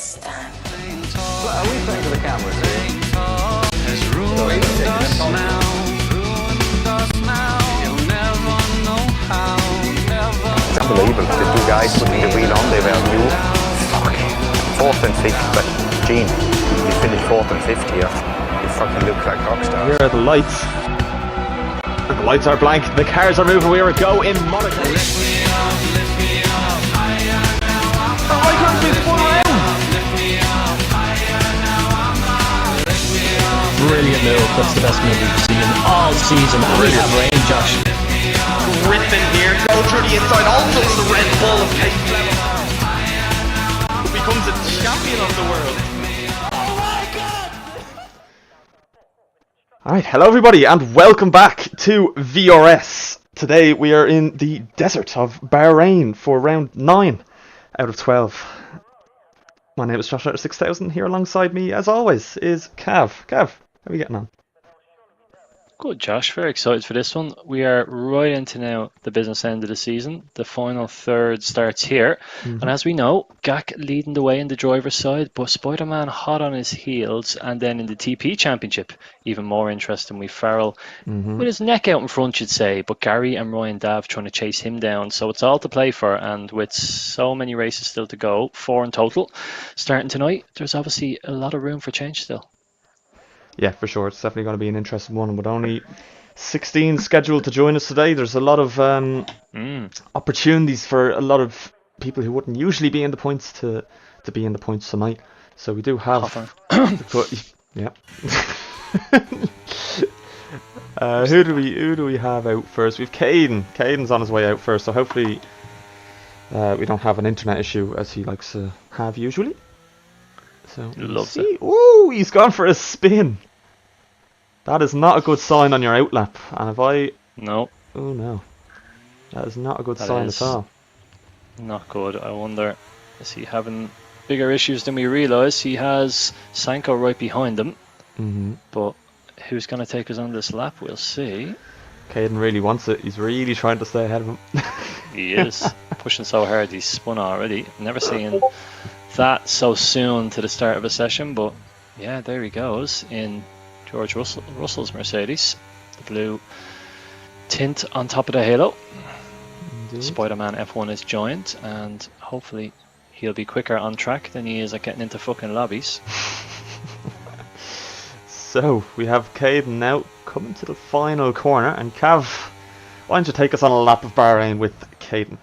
Well, are we saying to the cameras? Has ruined us now. You'll never know how. It's unbelievable. The two guys putting the wheel on, they were new. Fourth and fifth, but Gene, you finished fourth and fifth here. You fucking look like rock stars. Here are the lights. And the lights are blank. The cars are moving. We are go in Monaco. Lift me up, higher now. Oh, why can't we spun around? Lift me up, higher now. Lift me up. Brilliant move. That's the best move we've seen all season. And we have rain, Josh. Griffin here. Go through the inside. Also the Red Bull of pace level. Becomes a champion of the world. Alright, hello everybody and welcome back to VRS. Today we are in the desert of Bahrain for round 9 out of 12. My name is Josh Out 6000. Here alongside me, as always, is Cav. Cav, how are we getting on? Good, Josh. Very excited for this one. We are right into now the business end of the season. The final third starts here. And as we know, Gak leading the way in the driver's side, but Spider-Man hot on his heels. And then in the TP Championship, even more interesting, we Farrell with his neck out in front, you'd say. But Gary and Ryan Dav trying to chase him down. So it's all to play for. And with so many races still to go, 4 in total, starting tonight, there's obviously a lot of room for change still. Yeah, for sure. It's definitely going to be an interesting one. With only 16 scheduled to join us today, there's a lot of opportunities for a lot of people who wouldn't usually be in the points to be in the points tonight. So we do have... yeah. Who do we have out first? We've Caden. Caden's on his way out first, so hopefully we don't have an internet issue as he likes to have usually. So Loves it. Ooh, he's gone for a spin. That is not a good sign on your outlap. And if I... No. Oh no. That is not a good That sign is at all. Not good. I wonder, is he having bigger issues than we realise? He has Sanko right behind him. But who's going to take us on this lap? We'll see. Caden really wants it. He's really trying to stay ahead of him. He is pushing so hard. He's spun already. Never seen that so soon to the start of a session. But yeah, there he goes in George Russell's Mercedes. The blue tint on top of the halo. Indeed. Spider-Man F1 is joined, and hopefully he'll be quicker on track than he is at getting into fucking lobbies. So, we have Caden now coming to the final corner. And Cav, why don't you take us on a lap of Bahrain with Caden?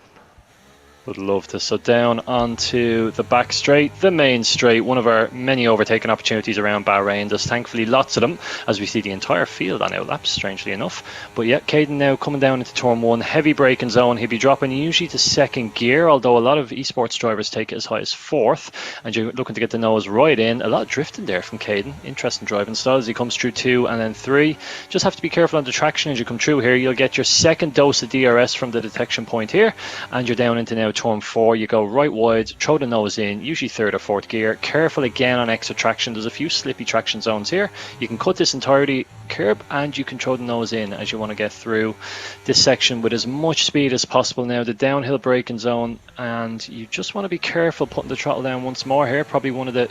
Would love to. So down onto the back straight, the main straight, one of our many overtaking opportunities around Bahrain. There's thankfully lots of them, as we see the entire field on outlaps, strangely enough. But yeah, Caden now coming down into turn 1, heavy braking zone. He'll be dropping usually to second gear, although a lot of esports drivers take it as high as 4th. And you're looking to get the nose right in. A lot of drifting there from Caden. Interesting driving style as he comes through 2 and then 3. Just have to be careful on the traction as you come through here. You'll get your second dose of DRS from the detection point here, and you're down into now turn 4. You go right wide, throw the nose in, usually 3rd or 4th gear. Careful again on extra traction. There's a few slippy traction zones here. You can cut this entirety curb and you can throw the nose in as you want to get through this section with as much speed as possible. Now the downhill braking zone, and you just want to be careful putting the throttle down once more here. Probably one of the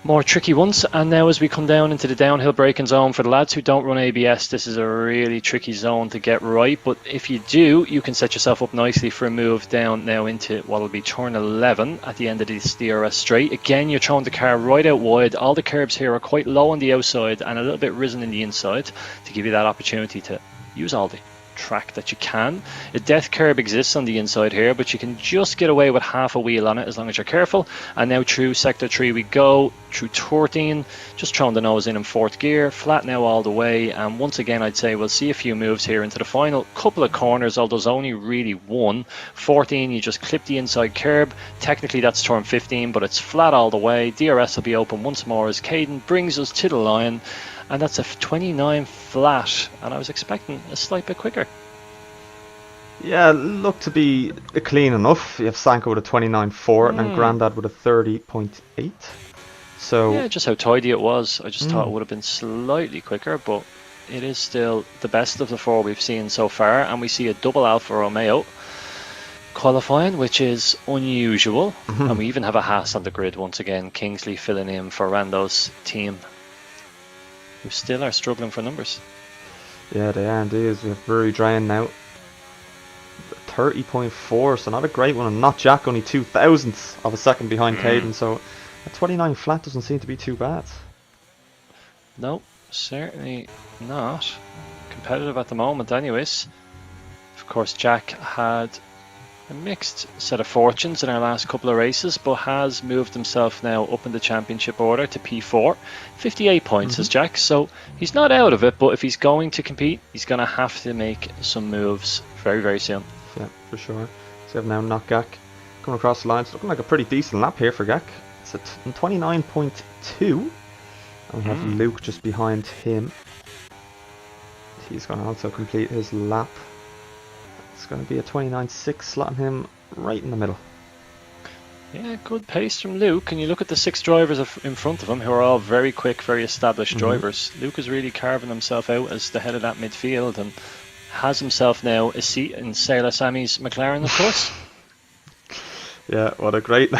more tricky ones. And now as we come down into the downhill braking zone, for the lads who don't run ABS, this is a really tricky zone to get right, but if you do, you can set yourself up nicely for a move down now into what will be turn 11 at the end of this DRS straight. Again, you're throwing the car right out wide. All the curbs here are quite low on the outside and a little bit risen in the inside to give you that opportunity to use all the track that you can. A death curb exists on the inside here, but you can just get away with half a wheel on it as long as you're careful. And now through sector 3 we go, through 13, just throwing the nose in 4th gear, flat now all the way. And once again, I'd say we'll see a few moves here into the final couple of corners, although there's only really one. 14, you just clip the inside curb. Technically that's turn 15, but it's flat all the way. DRS will be open once more as Caden brings us to the line. And that's a 29 flat, and I was expecting a slight bit quicker. Yeah, look to be clean enough. You have Sanko with a 29.4 and Grandad with a 30.8. So yeah, just how tidy it was. I just thought it would have been slightly quicker, but it is still the best of the 4 we've seen so far. And we see a double Alfa Romeo qualifying, which is unusual. And we even have a Haas on the grid once again. Kingsley filling in for Rando's team, who still are struggling for numbers. Yeah, they are indeed. We have very drained now. 30.4, so not a great one, and not Jack, only 0.002 of a second behind Caden, so a 29 flat doesn't seem to be too bad. No, certainly not. Competitive at the moment anyways. Of course, Jack had a mixed set of fortunes in our last couple of races, but has moved himself now up in the championship order to P4. 58 points is Jack, so he's not out of it, but if he's going to compete, he's going to have to make some moves very, very soon. Yeah, for sure. So we have now not Gak coming across the line. It's looking like a pretty decent lap here for Gak. It's at 29.2. And we have Luke just behind him. He's going to also complete his lap. It's going to be a 29.6, slotting him right in the middle. Yeah, good pace from Luke. And you look at the 6 drivers in front of him, who are all very quick, very established drivers. Luke is really carving himself out as the head of that midfield, and has himself now a seat in Sailor Sammy's McLaren, of course. Yeah, what a great...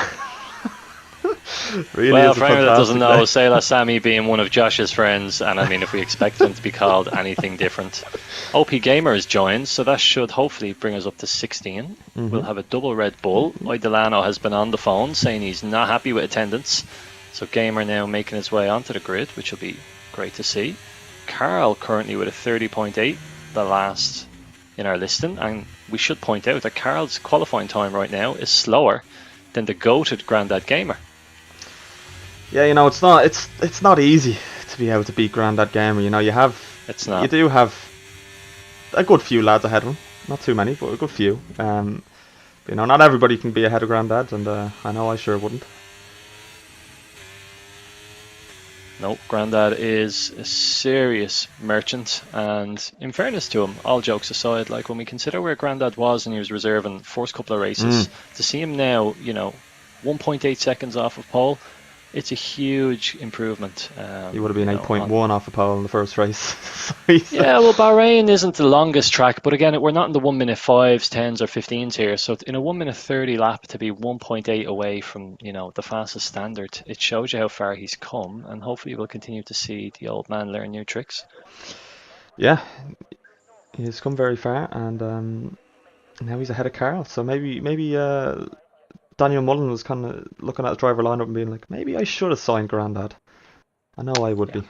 really well, is a for anyone that doesn't know, day. Sailor Sammy being one of Josh's friends, and I mean, if we expect him to be called anything different. OP Gamer has joined, so that should hopefully bring us up to 16. We'll have a double Red Bull. Delano has been on the phone saying he's not happy with attendance, so Gamer now making his way onto the grid, which will be great to see. Carl currently with a 30.8, the last in our listing, and we should point out that Carl's qualifying time right now is slower than the goated Grandad Gamer. Yeah, you know, it's not easy to be able to beat Grandad Gamer. You know, you do have a good few lads ahead of him. Not too many, but a good few. You know, not everybody can be ahead of Grandad, and I know I sure wouldn't. No, Grandad is a serious merchant, and in fairness to him, all jokes aside, like when we consider where Grandad was and he was reserving first couple of races, to see him now, you know, 1.8 seconds off of pole, it's a huge improvement. He would have been 8.1 off a pole in the first race. Yeah, well, Bahrain isn't the longest track, but again, we're not in the 1 minute 5s, 10s, or 15s here. So in a 1 minute 30 lap to be 1.8 away from, you know, the fastest standard, it shows you how far he's come, and hopefully we'll continue to see the old man learn new tricks. Yeah, he's come very far, and now he's ahead of Carl. So maybe Daniel Mullen was kind of looking at the driver lineup and being like, maybe I should have signed Grandad. I know I would be.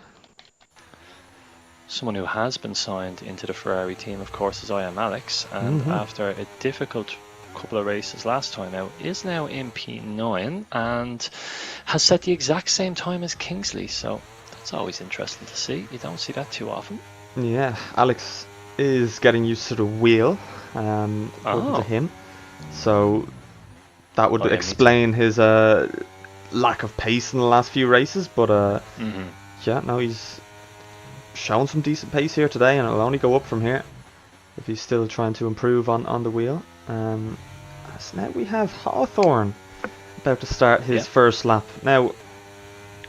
Someone who has been signed into the Ferrari team, of course, is I Am Alex, and after a difficult couple of races last time out, is now in P9 and has set the exact same time as Kingsley. So that's always interesting to see. You don't see that too often. Yeah, Alex is getting used to the wheel, according to him. So that would explain his lack of pace in the last few races, but yeah, no, he's shown some decent pace here today, and it'll only go up from here if he's still trying to improve on the wheel. So now we have Hawthorne about to start his first lap. Now,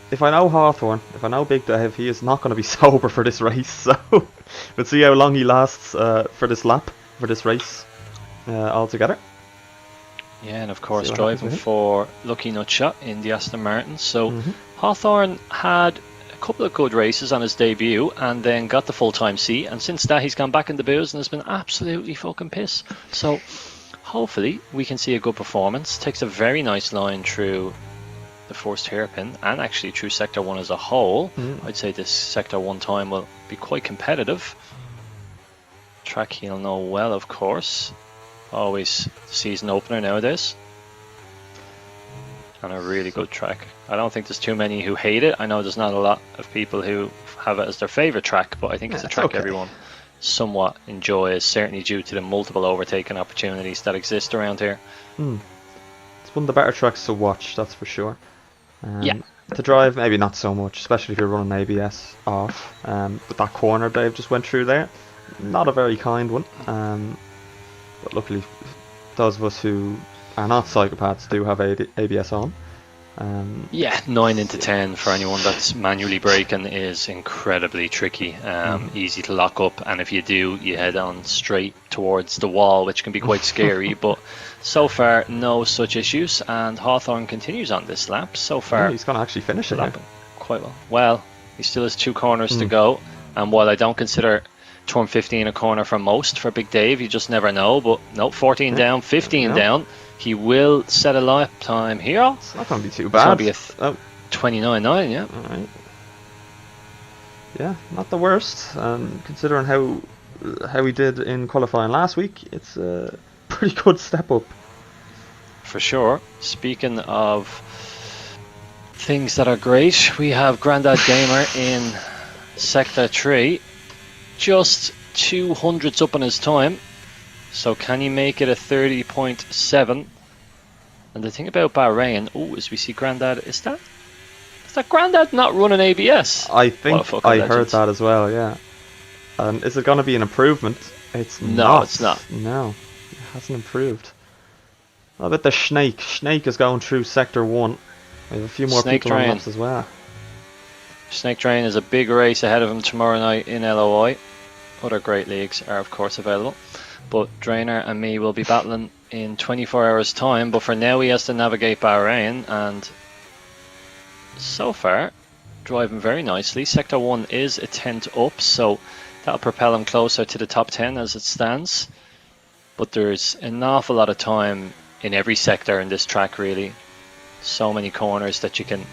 if I know Hawthorne, if I know Big Dave, he is not going to be sober for this race, so we'll see how long he lasts for this lap, for this race altogether. Yeah, and of course driving for Lucky Nutshot in the Aston Martin. So Hawthorne had a couple of good races on his debut and then got the full-time seat, and since that he's gone back in the booze and has been absolutely fucking piss. So hopefully we can see a good performance. Takes a very nice line through the first hairpin and actually through Sector 1 as a whole. I'd say this Sector 1 time will be quite competitive. Track he'll know well, of course. Always season opener nowadays, and a really good track. I don't think there's too many who hate it. I know there's not a lot of people who have it as their favourite track, but I think it's a track everyone somewhat enjoys, certainly due to the multiple overtaking opportunities that exist around here. It's one of the better tracks to watch, that's for sure. To drive, maybe not so much, especially if you're running ABS off. But that corner Dave just went through there, not a very kind one. But luckily, those of us who are not psychopaths do have ABS on. Yeah, 9 into 10 for anyone that's manually braking is incredibly tricky. Easy to lock up, and if you do, you head on straight towards the wall, which can be quite scary. But So far, no such issues, and Hawthorne continues on this lap. So far, He's going to actually finish it here. lapping quite well. Well, he still has 2 corners to go, and while I don't consider turn 15 a corner for most, for Big Dave, you just never know, but no, 14 down, 15 down. He will set a lap time here. It's not going to be too It's going bad. to be a 29.9, yeah. Alright. Yeah, not the worst. Considering how he did in qualifying last week, it's a pretty good step up. For sure. Speaking of things that are great, we have Grandad Gamer in Sector 3. Just 200s up on his time. So can he make it a 30.7? And the thing about Bahrain, is we see Grandad, is that Grandad not running ABS? I think I heard legend. that as well, yeah. And is it going to be an improvement? It's No, not. it's not. No, it hasn't improved. What about the Snake? Snake is going through Sector 1. We have a few more Snake people on Drain. laps as well. Snake Drain is a big race ahead of him tomorrow night in LOI. Other great leagues are of course available. But Drainer and me will be battling in 24 hours time. But for now he has to navigate Bahrain, and so far driving very nicely. Sector 1 is a 10th up, so that'll propel him closer to the top 10 as it stands. But there's an awful lot of time in every sector in this track really. So many corners that you can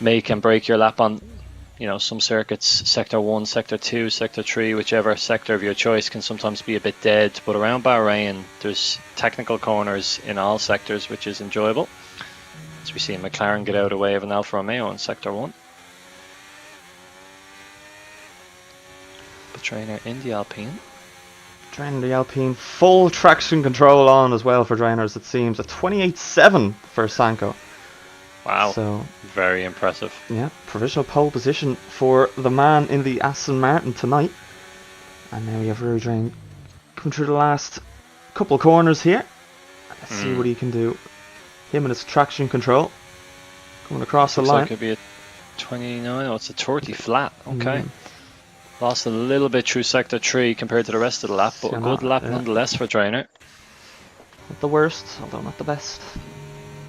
make and break your lap on. You know, some circuits, Sector 1, Sector 2, Sector 3, whichever sector of your choice can sometimes be a bit dead. But around Bahrain, there's technical corners in all sectors, which is enjoyable. As we see McLaren get out of the way of an Alfa Romeo in Sector 1. The trainer in the Alpine. Drainer the Alpine, full traction control on as well for Drainers, it seems. A 28.7 for Sanko. Wow, So, very impressive. yeah, provisional pole position for the man in the Aston Martin tonight. And now we have Rory Drain coming through the last couple of corners here. Let's see what he can do. Him and his traction control coming across the Looks line. like it'd be a 29, it's a 30 flat, okay. Lost a little bit through Sector 3 compared to the rest of the lap, but a good lap nonetheless for Drainer. Not the worst, although not the best.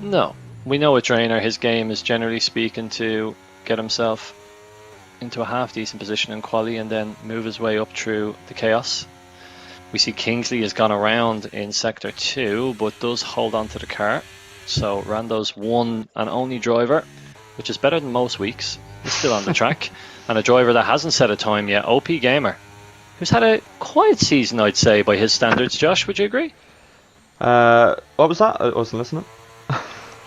No, we know with Drainer, his game is generally speaking to get himself into a half decent position in quali and then move his way up through the chaos. We see Kingsley has gone around in Sector 2, but does hold on to the car. So Rando's one and only driver, which is better than most weeks. He's still on the track. And a driver that hasn't set a time yet, OP Gamer, who's had a quiet season, I'd say, by his standards. Josh, would you agree? What was that? I wasn't listening.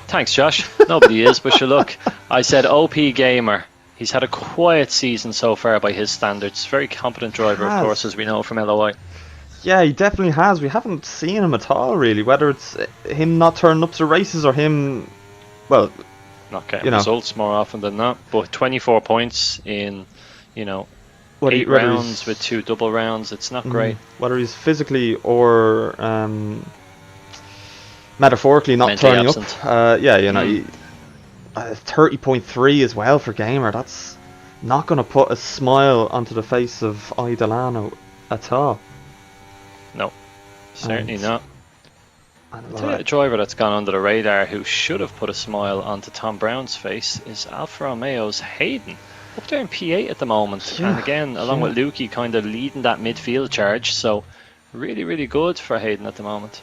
Thanks, Josh. Nobody is, but sure, look. I said OP Gamer. He's had a quiet season so far by his standards. Very competent driver, of course, as we know from LOI. Yeah, he definitely has. We haven't seen him at all, really. Whether it's him not turning up to races or him, well, Not getting results more often than not. But 24 points in, 8 rounds with 2 double rounds. It's not great. Whether he's physically or metaphorically not Mentally turning absent. up. 30.3 as well for Gamer. That's not going to put a smile onto the face of I Delano at all. No, certainly And- not. I'll tell you a driver that's gone under the radar who should have put a smile onto Tom Brown's face is Alfa Romeo's Hayden. Up there in P8 at the moment. Yeah, And again, along with Lukey kind of leading that midfield charge. So really, really good for Hayden at the moment.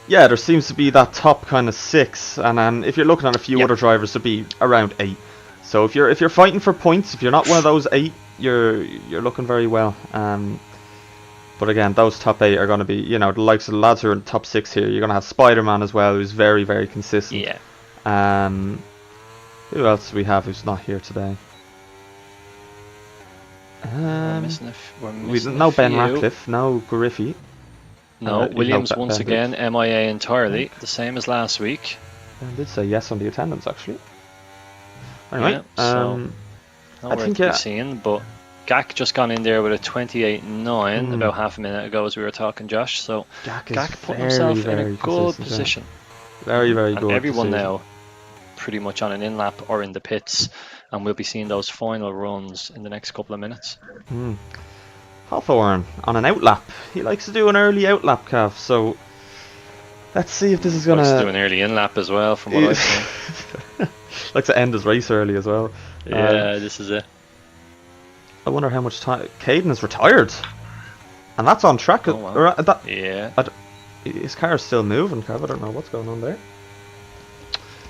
Yeah, there seems to be that top kind of 6, and if you're looking at a few other drivers, to be around 8. So if you're fighting for points, if you're not one of those 8, you're looking very well. But again, those top 8 are going to be, the likes of the lads who are in top 6 here. You're going to have Spider-Man as well, who's very, very consistent. Yeah. Who else do we have who's not here today? We're missing No a Ben few. Ratcliffe, no Griffey. No, Williams Ben once Griffith. again, MIA entirely. The same as last week. I did say yes on the attendance, actually. Anyway, Yeah, so nowhere think, to be seen, but Gak just gone in there with a 28.9 about half a minute ago as we were talking, Josh. So Gak put very, himself in very a good consistent, yeah. position. Very, very And good. everyone this season. now pretty much on an in-lap or in the pits, and we'll be seeing those final runs in the next couple of minutes. Hawthorne on an outlap. He likes to do an early outlap, Cav. So Let's see if this is Likes to gonna. do an early in lap as well, from what I've seen. Likes to end his race early as well. Yeah, this is it. I wonder how much time. Caden is retired, and that's on track. Oh, wow. Yeah. His car is still moving, Kev. I don't know what's going on there.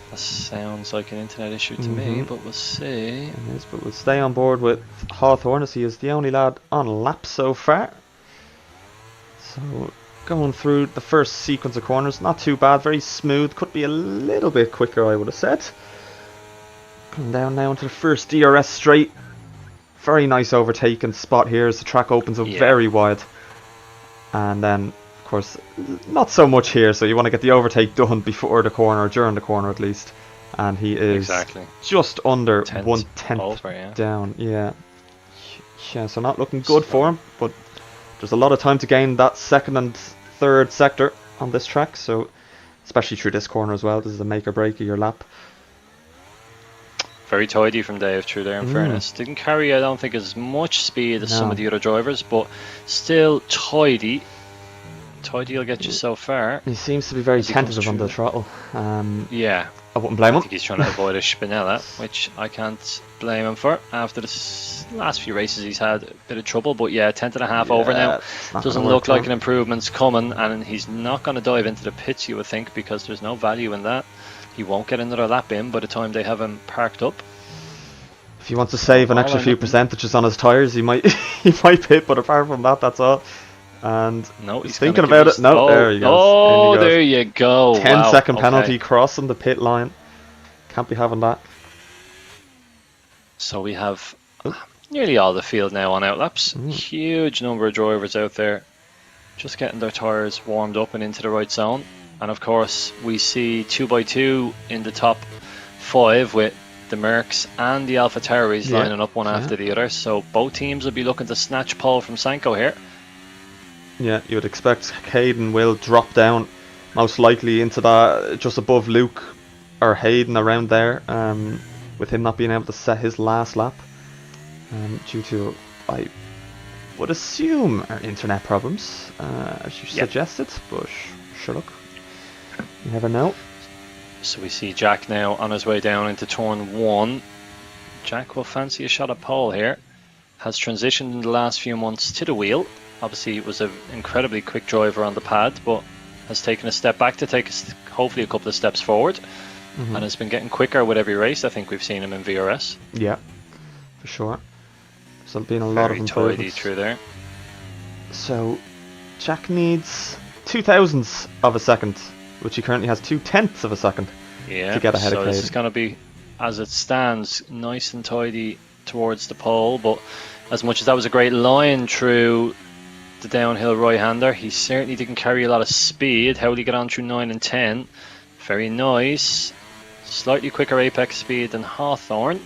That sounds like an internet issue to me, but we'll see. It is, but we'll stay on board with Hawthorne as he is the only lad on lap so far. So going through the first sequence of corners, not too bad, very smooth. Could be a little bit quicker, I would have said. Coming down now into the first DRS straight. Very nice overtaking spot here as the track opens up very wide. And then, of course, not so much here, so you want to get the overtake done before the corner, or during the corner at least. And he is just under 1/10 down. Yeah, so not looking good for him, but there's a lot of time to gain that second and third sector on this track, so especially through this corner as well. This is a make or break of your lap. Very tidy from Dave through there, in fairness. Didn't carry, I don't think, as much speed as some of the other drivers, but still tidy. Tidy will get you so far. He seems to be very tentative on the throttle. Yeah. I wouldn't blame him. I think he's trying to avoid a Spinella, which I can't blame him for. After the last few races, he's had a bit of trouble, but yeah, 10.5 over now. Doesn't look like an improvement's coming, and he's not going to dive into the pits, you would think, because there's no value in that. He won't get another lap in by the time they have him parked up. If he wants to save an extra few percentages on his tyres, he might he might pit, but apart from that, that's all. And no, he's thinking about it. No, there he goes. Oh, there you go. 10-second penalty crossing the pit line. Can't be having that. So we have nearly all the field now on outlaps. Huge number of drivers out there just getting their tyres warmed up and into the right zone. And of course, we see 2x2 in the top 5 with the Mercs and the Alpha Tauris lining up one after the other. So both teams will be looking to snatch pole from Sanko here. Yeah, you would expect Caden will drop down most likely into that just above Luke or Hayden around there, with him not being able to set his last lap due to, I would assume, internet problems, as you suggested, but sure, look, you never know. So we see Jack now on his way down into turn 1. Jack will fancy a shot at pole here. Has transitioned in the last few months to the wheel. Obviously, it was an incredibly quick driver on the pad, but has taken a step back to take hopefully a couple of steps forward, and has been getting quicker with every race. I think we've seen him in VRS. Yeah, for sure. There's been a lot of improvements. Very tidy through there. So Jack needs 0.02 of a second, which he currently has 0.2 of a second to get ahead of Caden. So this is going to be, as it stands, nice and tidy towards the pole, but as much as that was a great line through the downhill right-hander, he certainly didn't carry a lot of speed. How will he get on through 9 and 10? Very nice. Slightly quicker apex speed than Hawthorne.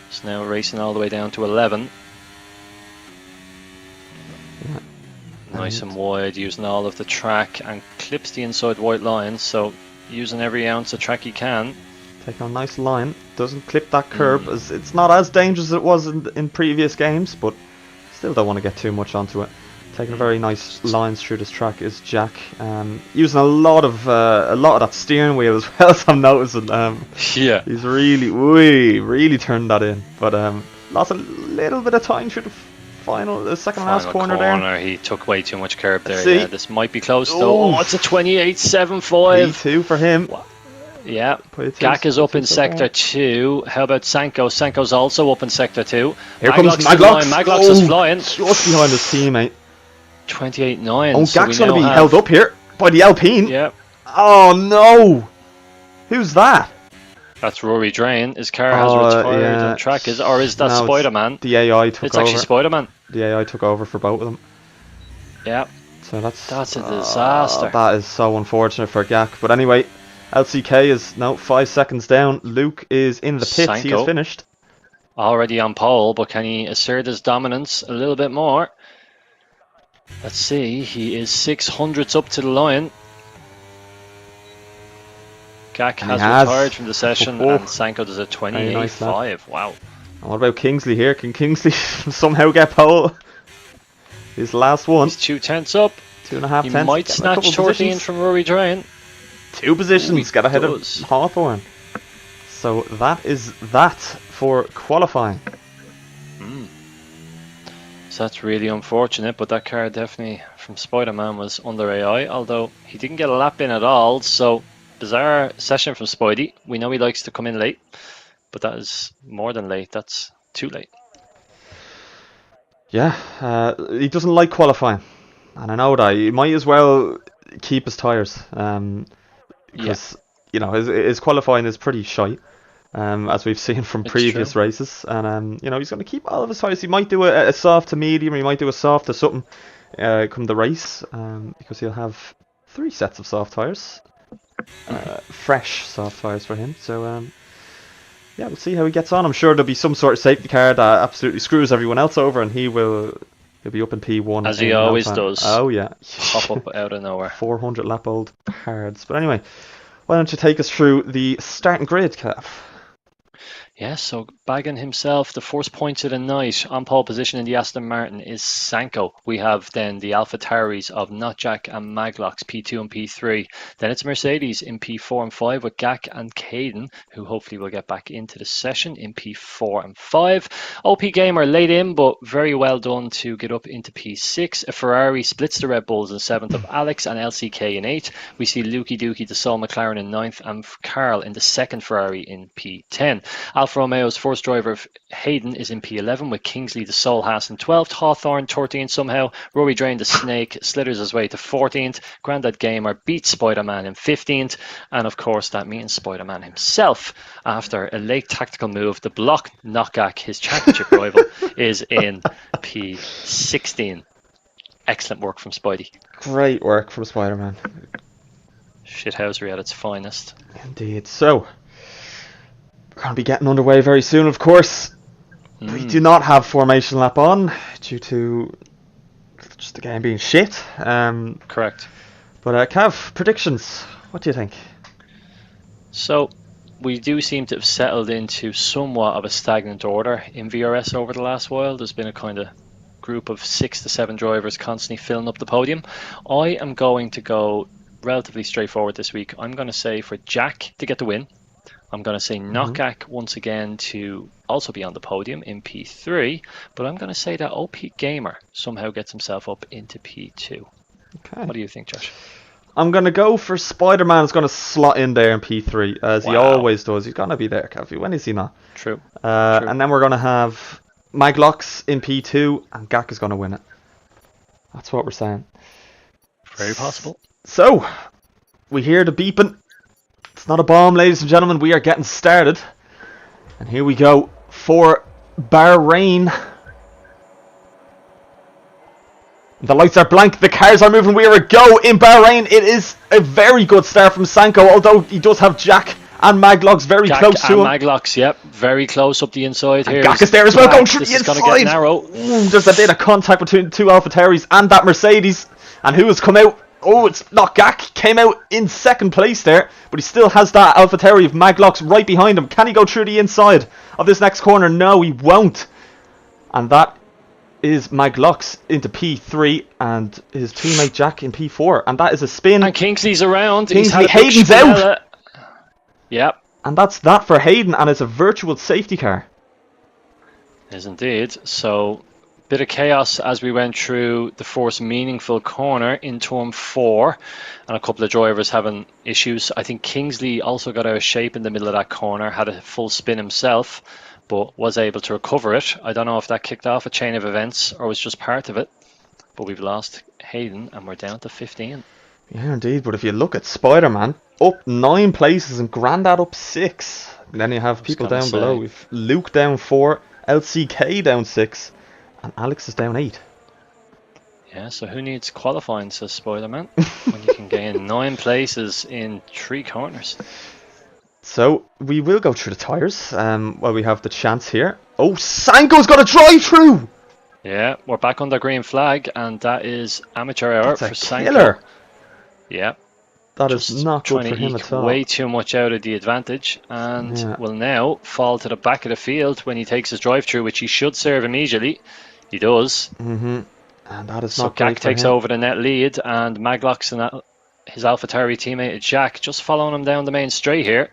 It's now racing all the way down to 11. Yeah. Nice and wide, using all of the track, and clips the inside white line, so using every ounce of track he can. Taking a nice line, doesn't clip that curb. As it's not as dangerous as it was in previous games, but still don't want to get too much onto it. Taking very nice lines through this track is Jack, using a lot of that steering wheel as well, as I'm noticing. He's really turned that in, but lost a little bit of time through the second last corner there. He took way too much curb there. Yeah, this might be close though. Oh, it's a 28.75. P2 for him. Yeah, Gak is up in sector 2. How about Sanko? Sanko's also up in sector 2. Here comes Maglox. Maglox is flying. Just behind his teammate. 28.9. Oh, Gak's going to be held up here by the Alpine. Yeah. Oh no! Who's that? That's Rory Drain. His car has retired on track. Is that Spider-Man? The AI took over. It's actually Spider-Man. The AI took over for both of them. Yeah. So that's a disaster. That is so unfortunate for Gak. But anyway, LCK is now 5 seconds down. Luke is in the pits. Sanko, he is finished. Already on pole, but can he assert his dominance a little bit more? Let's see. He is 600ths up to the line. Gak has retired from the session, and Sanko does a 28.5. Wow. And what about Kingsley here? Can Kingsley somehow get pole? His last one. He's 0.2 up. 2.5 He might snatch 13 from Rory Drain. 2 positions, get ahead of does. Hawthorn. So that is that for qualifying. So that's really unfortunate, but that car definitely from Spider-Man was under AI, although he didn't get a lap in at all, so bizarre session from Spidey. We know he likes to come in late, but that is more than late, that's too late. Yeah, he doesn't like qualifying, and I know that. He might as well keep his tyres, because you know his qualifying is pretty shite, as we've seen from It's previous true. races, and you know he's going to keep all of his tyres. He might do a soft to medium, or he might do a soft to something come the race, because he'll have 3 sets of soft tyres, fresh soft tyres for him. So yeah, we'll see how he gets on. I'm sure there'll be some sort of safety car that absolutely screws everyone else over, and he'll be up in P1 As in he no always time. does. Oh yeah, Pop up out of nowhere. 400 lap old hards. But anyway, why don't you take us through the starting grid, Cav? Yeah, so bagging himself the first points of the night on pole position in the Aston Martin is Sanko. We have then the AlphaTauris of Notjack and Maglox P2 and P3. Then it's Mercedes in P4 and 5 with Gak and Caden, who hopefully will get back into the session in P4 and 5. OP Gamer late in, but very well done to get up into P6. A Ferrari splits the Red Bulls in 7th of Alex and LCK in 8th. We see Lukey Dookie, the Sol McLaren in 9th, and Carl in the 2nd Ferrari in P10. Alfa Romeo's first driver of Hayden is in P11 with Kingsley the Soul Haas in 12th, Hawthorne 13th somehow, Rory Drain the Snake slithers his way to 14th, Grandad Gamer beats Spider-Man in 15th, and of course that means Spider-Man himself, after a late tactical move to block Knockak, his championship rival, is in P16. Excellent work from Spidey. Great work from Spider-Man. Shithousery at its finest. Indeed. So, we're going to be getting underway very soon, of course. We do not have formation lap on due to just the game being shit. Correct. But Cav, predictions. What do you think? So, we do seem to have settled into somewhat of a stagnant order in VRS over the last while. There's been a kind of group of 6 to 7 drivers constantly filling up the podium. I am going to go relatively straightforward this week. I'm going to say for Jack to get the win. I'm going to say Knockak once again to also be on the podium in P3, but I'm going to say that OP Gamer somehow gets himself up into P2. Okay. What do you think, Josh? I'm going to go for Spider-Man is going to slot in there in P3, as he always does. He's going to be there, Cav. When is he not? True. And then we're going to have Maglox in P2, and Gak is going to win it. That's what we're saying. Very possible. So, we hear the beeping. It's not a bomb, ladies and gentlemen. We are getting started. And here we go for Bahrain. The lights are blank. The cars are moving. We are a go in Bahrain. It is a very good start from Sanko, although he does have Jack and Maglox very close to him. Maglox, yep, very close up the inside here. Gak is there as well, going through the inside. inside. This is going to get narrow. Ooh, there's a bit of contact between the two AlphaTauris and that Mercedes. And who has come out? Oh, it's not Gak. Came out in 2nd place there, but he still has that AlphaTauri of Maglox right behind him. Can he go through the inside of this next corner? No, he won't. And that is Maglox into P3 and his teammate Jack in P4. And that is a spin. And Kingsley's around. Kingsley, Hayden's out. Yep. And that's that for Hayden, and it's a virtual safety car. It is indeed. So, bit of chaos as we went through the first meaningful corner in turn 4, and a couple of drivers having issues. I think Kingsley also got out of shape in the middle of that corner, had a full spin himself, but was able to recover it. I don't know if that kicked off a chain of events or was just part of it, but we've lost Hayden and we're down to 15. Yeah, indeed. But if you look at Spider-Man, up 9 places and Grandad up 6. And then you have people down below. We've Luke down 4, LCK down 6, and Alex is down 8. Yeah, so who needs qualifying, says Spider-Man, when you can gain 9 places in 3 corners. So we will go through the tyres while we have the chance here. Oh, Sanko's got a drive through! Yeah, we're back on the green flag, and that is amateur hour for Sanko. Killer. Yeah. That is not good for him at all. Way too much out of the advantage, and will now fall to the back of the field when he takes his drive through, which he should serve immediately. He does. And that is So not great Gak takes for him. over the net lead, and Maglox and his AlphaTauri teammate Jack just following him down the main straight here.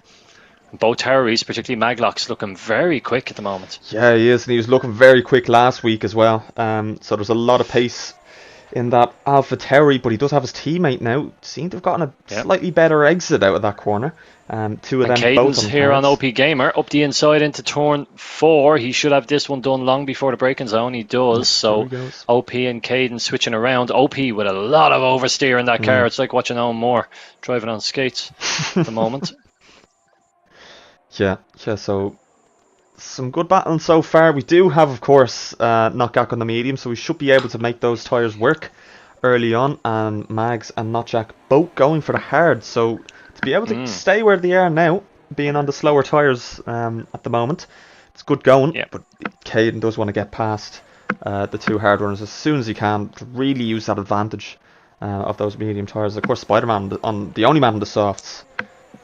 Both Tauris, particularly Maglock's, looking very quick at the moment. Yeah, he is, and he was looking very quick last week as well. So there's a lot of pace in that AlphaTauri, but he does have his teammate now. Seem to have gotten a slightly better exit out of that corner. Two of them Caden's both here on OP Gamer, up the inside into turn 4. He should have this one done long before the braking zone. He does. So OP and Caden switching around. OP with a lot of oversteer in that car. It's like watching Owen Moore driving on skates at the moment. Yeah, so some good battling so far. We do have, of course, Knockjack on the medium, so we should be able to make those tyres work early on. And Mags and Knockjack both going for the hard, so to be able to stay where they are now, being on the slower tyres at the moment, it's good going. But Caden does want to get past the two hard runners as soon as he can to really use that advantage of those medium tyres. Of course, Spider-Man on the only man on the softs.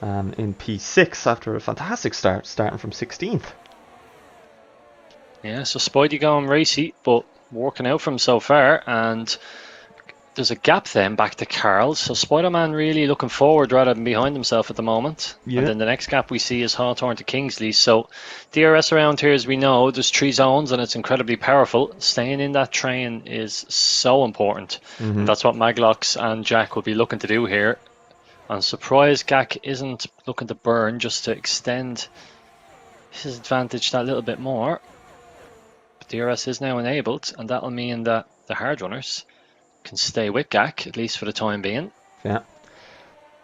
In P6 after a fantastic start, starting from 16th. Yeah, so Spidey going racy, but working out for him so far, and there's a gap then back to Carl. So Spider-Man really looking forward rather than behind himself at the moment. And then the next gap we see is Hawthorne to Kingsley. So DRS around here, as we know, there's 3 zones and it's incredibly powerful. Staying in that train is so important. And that's what Maglox and Jack will be looking to do here. I'm surprised Gak isn't looking to burn just to extend his advantage that little bit more. But DRS is now enabled, and that'll mean that the hard runners can stay with Gak, at least for the time being. Yeah,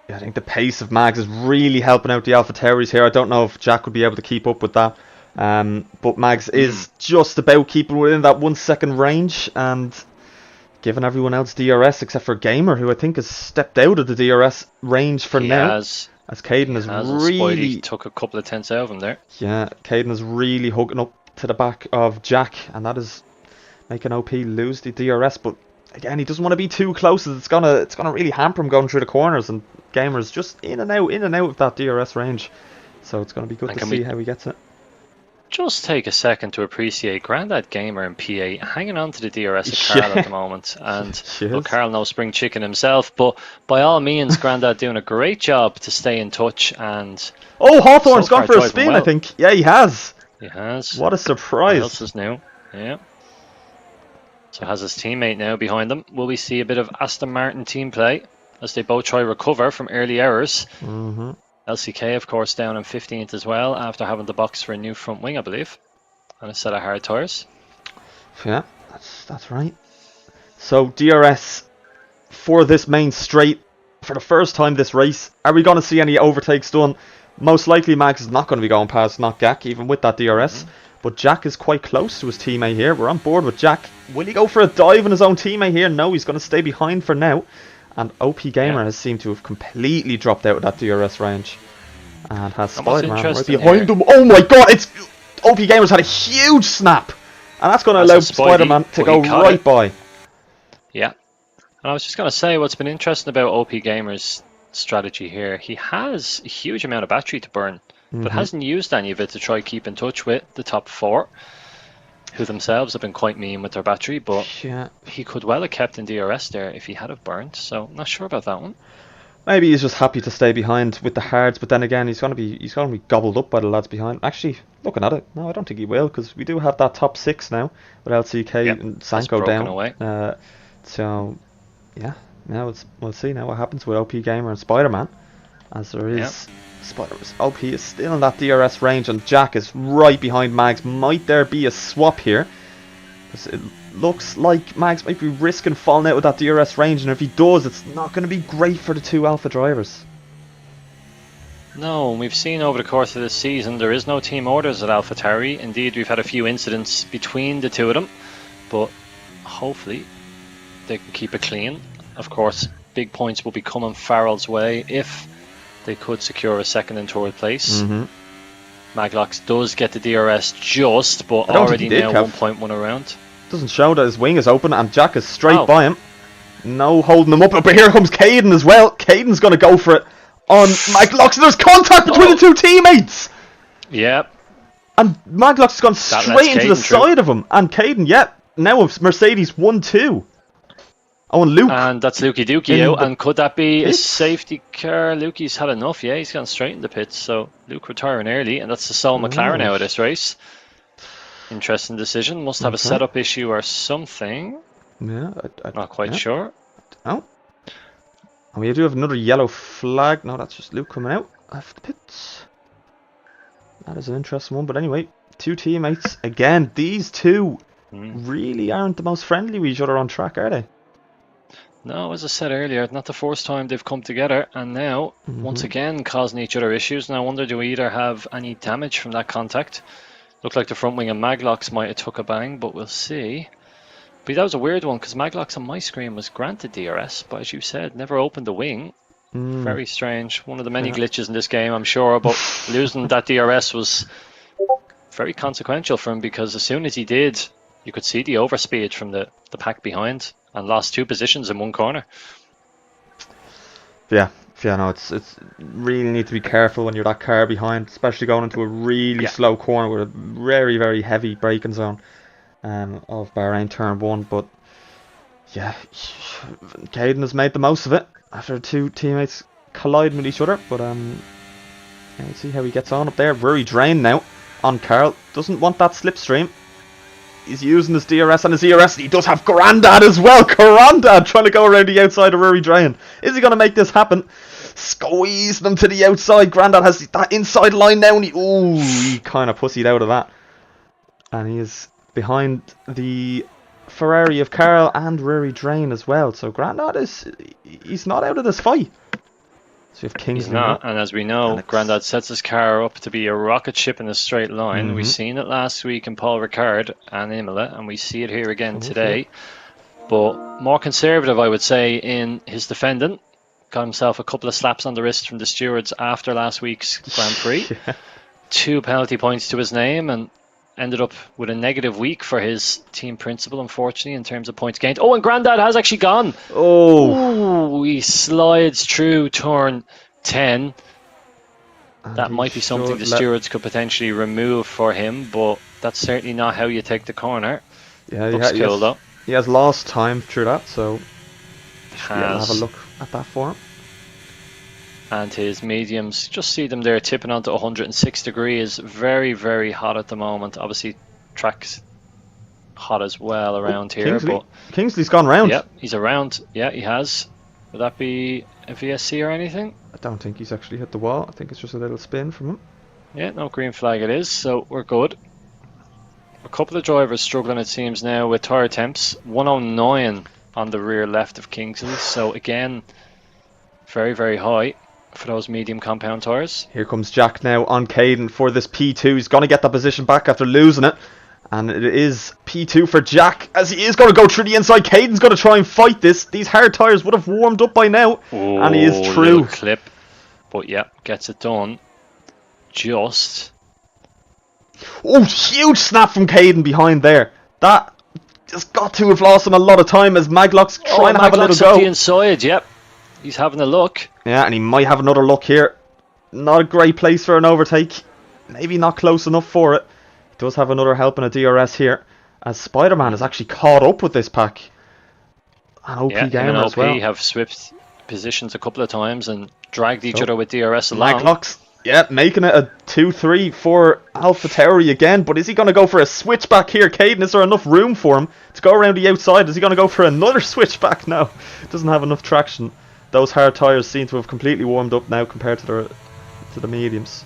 I think the pace of Mags is really helping out the AlphaTauris here. I don't know if Jack would be able to keep up with that. But Mags is just about keeping within that 1 second range, and giving everyone else DRS except for Gamer, who I think has stepped out of the DRS range for now. As Caden has really took a couple of tenths out of him there. Yeah, Caden is really hooking up to the back of Jack, and that is making OP lose the DRS. But again, he doesn't want to be too close, as it's gonna really hamper him going through the corners. And Gamer's just in and out of that DRS range. So it's gonna be good to see how he gets it. Just take a second to appreciate Grandad Gamer and PA hanging on to the DRS of Carl at the moment. And look, Carl no spring chicken himself, but by all means, Grandad doing a great job to stay in touch. And Hawthorne's gone for a spin, I think. Yeah, he has. He has. What a surprise. What else is new? Yeah. So has his teammate now behind them. Will we see a bit of Aston Martin team play as they both try recover from early errors? LCK, of course, down in 15th as well, after having the box for a new front wing, I believe, and a set of hard tyres. Yeah, that's right. So DRS for this main straight for the first time this race. Are we going to see any overtakes done? Most likely Mags is not going to be going past Knockjack, even with that DRS. But Jack is quite close to his teammate here. We're on board with Jack. Will he go for a dive on his own teammate here? No, he's going to stay behind for now. And OP Gamer has seemed to have completely dropped out of that DRS range. And has Spider-Man right behind him. Oh my god, OP Gamer's had a huge snap. And that's going to allow Spider-Man to go right by. Yeah. And I was just going to say, what's been interesting about OP Gamer's strategy here, he has a huge amount of battery to burn, but hasn't used any of it to try keep in touch with the top 4. Who themselves have been quite mean with their battery, but he could well have kept in DRS there if he had have burned, so not sure about that one. Maybe he's just happy to stay behind with the hards, but then again he's going to be gobbled up by the lads behind. Actually, looking at it, no, I don't think he will, because we do have that top 6 now with LCK and Sanko down. Away. So yeah, now we'll see now what happens with OP Gamer and Spider-Man, as there is. OP is still in that DRS range, and Jack is right behind Mags. Might there be a swap here? Because it looks like Mags might be risking falling out with that DRS range, and if he does, it's not going to be great for the 2 Alpha drivers. No, we've seen over the course of this season there is no team orders at AlphaTauri. Indeed, we've had a few incidents between the 2 of them, but hopefully they can keep it clean. Of course, big points will be coming Farrell's way if they could secure a second and third place. Maglox does get the DRS just, but already now 1.1 around. Doesn't show that his wing is open, and Jack is straight by him. No holding him up, but here comes Caden as well. Caden's going to go for it on Maglox, and there's contact between the 2 teammates! Yep. And Maglox has gone straight into the side of him. And Caden, now Mercedes 1-2. Oh, and Luke. And that's Lukey Dookie In out. the And could that be a pits? safety car? Lukey's had enough. Yeah, he's gone straight in the pits. So Luke retiring early, and that's the sole McLaren out of this race. Interesting decision. Must have a Okay. setup issue or something. Yeah, Not quite yeah. sure. Oh. And we do have another yellow flag. No, that's just Luke coming out of the pits. That is an interesting one. But anyway, two teammates. Again, these two really aren't the most friendly with each other on track, are they? No, as I said earlier, not the first time they've come together, and now, once again, causing each other issues. Now, I wonder, do we either have any damage from that contact? Looked like the front wing of Maglocks might have took a bang, but we'll see. But that was a weird one, because Maglocks on my screen was granted DRS, but as you said, never opened the wing. Very strange. One of the many glitches in this game, I'm sure, but losing that DRS was very consequential for him, because as soon as he did, you could see the overspeed from the pack behind, and lost 2 positions in one corner. Yeah, no, it's really need to be careful when you're that car behind, especially going into a really slow corner with a very, very heavy braking zone of Bahrain turn 1. But yeah, Caden has made the most of it after 2 teammates colliding with each other. But we'll see how he gets on up there. Very drained now on Carl. Doesn't want that slipstream. He's using his DRS and his ERS. He does have Grandad as well. Grandad trying to go around the outside of Rory Drain. Is he going to make this happen? Squeeze them to the outside. Grandad has that inside line now. And he kind of pussied out of that. And he is behind the Ferrari of Carl and Rory Drain as well. So Grandad he's not out of this fight. So you have Kingsley. He's not, and as we know, Grandad sets his car up to be a rocket ship in a straight line. We've seen it last week in Paul Ricard and Imola, and we see it here again today. But more conservative, I would say, in his defending. Got himself a couple of slaps on the wrist from the stewards after last week's Grand Prix. 2 penalty points to his name, and ended up with a negative week for his team principal, unfortunately, in terms of points gained. Oh, and Grandad has actually gone. Oh, he slides through turn 10. That might be something the stewards could potentially remove for him, but that's certainly not how you take the corner. Yeah, looks cool though. He has lost time through that, so we'll have a look at that for him. And his mediums, just see them there tipping onto 106 degrees. Very, very hot at the moment. Obviously, track's hot as well around here. Kingsley. But Kingsley's gone round. Yep, he's around. Yeah, he has. Would that be a VSC or anything? I don't think he's actually hit the wall. I think it's just a little spin from him. Yeah, no green flag it is, so we're good. A couple of drivers struggling, it seems, now with tyre temps. 109 on the rear left of Kingsley. So again, very, very high for those medium compound tyres. Here comes Jack now on Caden for this P2. He's going to get that position back after losing it. And it is P2 for Jack, as he is going to go through the inside. Caden's going to try and fight this. These hard tyres would have warmed up by now. Oh, and he is through. Little clip. But yeah, gets it done. Just. Oh, huge snap from Caden behind there. That just got to have lost him a lot of time as Maglock's trying to have a little Maglock's up go. the inside, yep. He's having a look. Yeah, and he might have another look here. Not a great place for an overtake. Maybe not close enough for it. He does have another help in a DRS here, as Spider-Man has actually caught up with this pack. And OP Gamer as well. have swapped positions a couple of times and dragged each other with DRS along. Maglock's, yeah, making it a 2-3 for Alpha Tauri again, but is he going to go for a switchback here? Caden, is there enough room for him to go around the outside? Is he going to go for another switchback? No, doesn't have enough traction. Those hard tyres seem to have completely warmed up now compared to the mediums.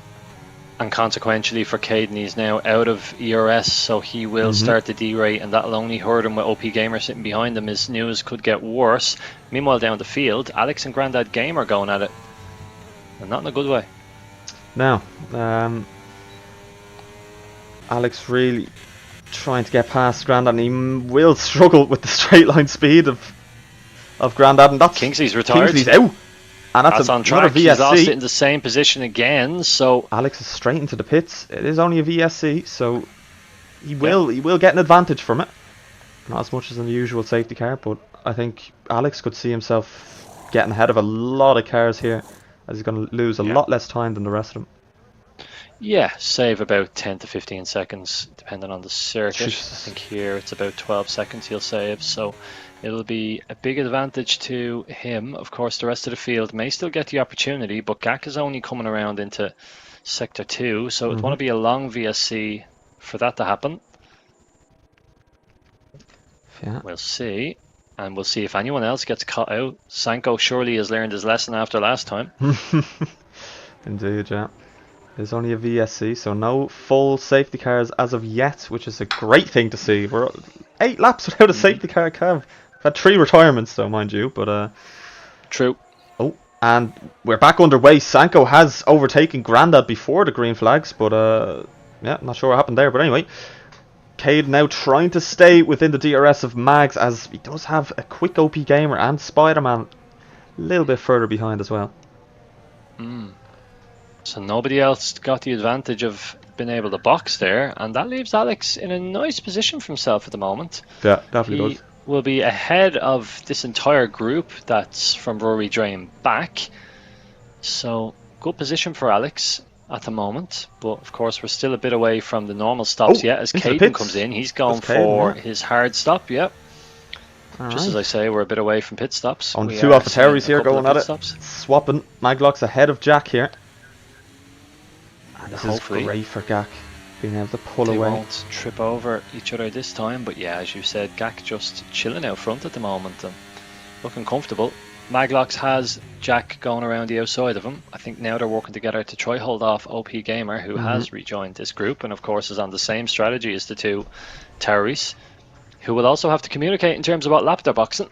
And consequentially for Caden, he's now out of ERS, so he will start the D-rate, and that'll only hurt him with OP Gamer sitting behind him. His news could get worse. Meanwhile, down the field, Alex and Grandad Gamer going at it. And not in a good way. Now, Alex really trying to get past Grandad, and he will struggle with the straight line speed of Grandad, and that's Kingsley's retired. Kingsley's out, and that's on track. VSC. He's lost it in the same position again. So Alex is straight into the pits. It is only a VSC, so he will get an advantage from it. Not as much as in the usual safety car, but I think Alex could see himself getting ahead of a lot of cars here, as he's going to lose a lot less time than the rest of them. Yeah, save about 10 to 15 seconds, depending on the circuit. Jesus. I think here it's about 12 seconds he'll save, so it'll be a big advantage to him. Of course, the rest of the field may still get the opportunity, but Gak is only coming around into Sector 2, so it'd want to be a long VSC for that to happen. Yeah. We'll see. And we'll see if anyone else gets caught out. Sanko surely has learned his lesson after last time. Indeed, yeah. There's only a VSC, so no full safety cars as of yet, which is a great thing to see. We're 8 laps without a safety car, Kev. We've had 3 retirements, though, mind you, but True. oh, and we're back underway. Sanko has overtaken Grandad before the green flags, but yeah, not sure what happened there. But anyway, Cade now trying to stay within the DRS of Mags, as he does have a quick OP Gamer and Spider-Man a little bit further behind as well. So nobody else got the advantage of being able to box there, and that leaves Alex in a nice position for himself at the moment. Yeah, definitely He does. will be ahead of this entire group that's from Rory Drain back. So good position for Alex at the moment, but of course we're still a bit away from the normal stops yet. As into the Caden pits. comes in, he's going That's Caden, for yeah. his hard stop. Yep. Just as Alright. I say, we're a bit away from pit stops. On We two are AlphaTauris seeing a here couple going of at pit it. stops. Swapping. Maglock's ahead of Jack here. And this Hopefully is great for Gak, being able to pull they away. won't trip over each other this time, but yeah, as you said, Gak just chilling out front at the moment and looking comfortable. Maglox has Jack going around the outside of him. I think now they're working together to try hold off OP Gamer, who has rejoined this group and of course is on the same strategy as the two Tauris, who will also have to communicate in terms of what lap they're boxing.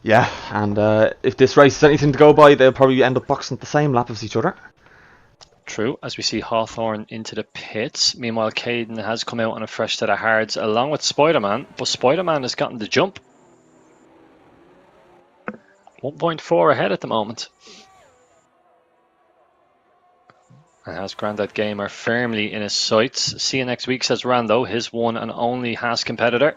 Yeah, and if this race is anything to go by, they'll probably end up boxing at the same lap as each other. True, as we see Hawthorne into the pits. Meanwhile, Caden has come out on a fresh set of hards along with Spider-Man, but Spider-Man has gotten the jump. 1.4 ahead at the moment. And has Grandad Gamer firmly in his sights. See you next week, says Rando. His one and only Haas competitor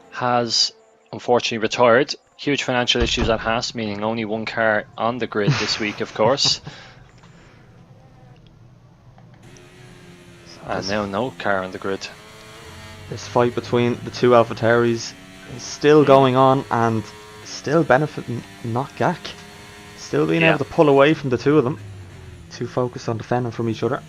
has unfortunately retired. Huge financial issues at Haas, meaning only one car on the grid this week, of course. And now no car on the grid. This fight between the two AlphaTauris is still going on and still benefiting not Gak. Still being able to pull away from the two of them. Too focused on defending from each other.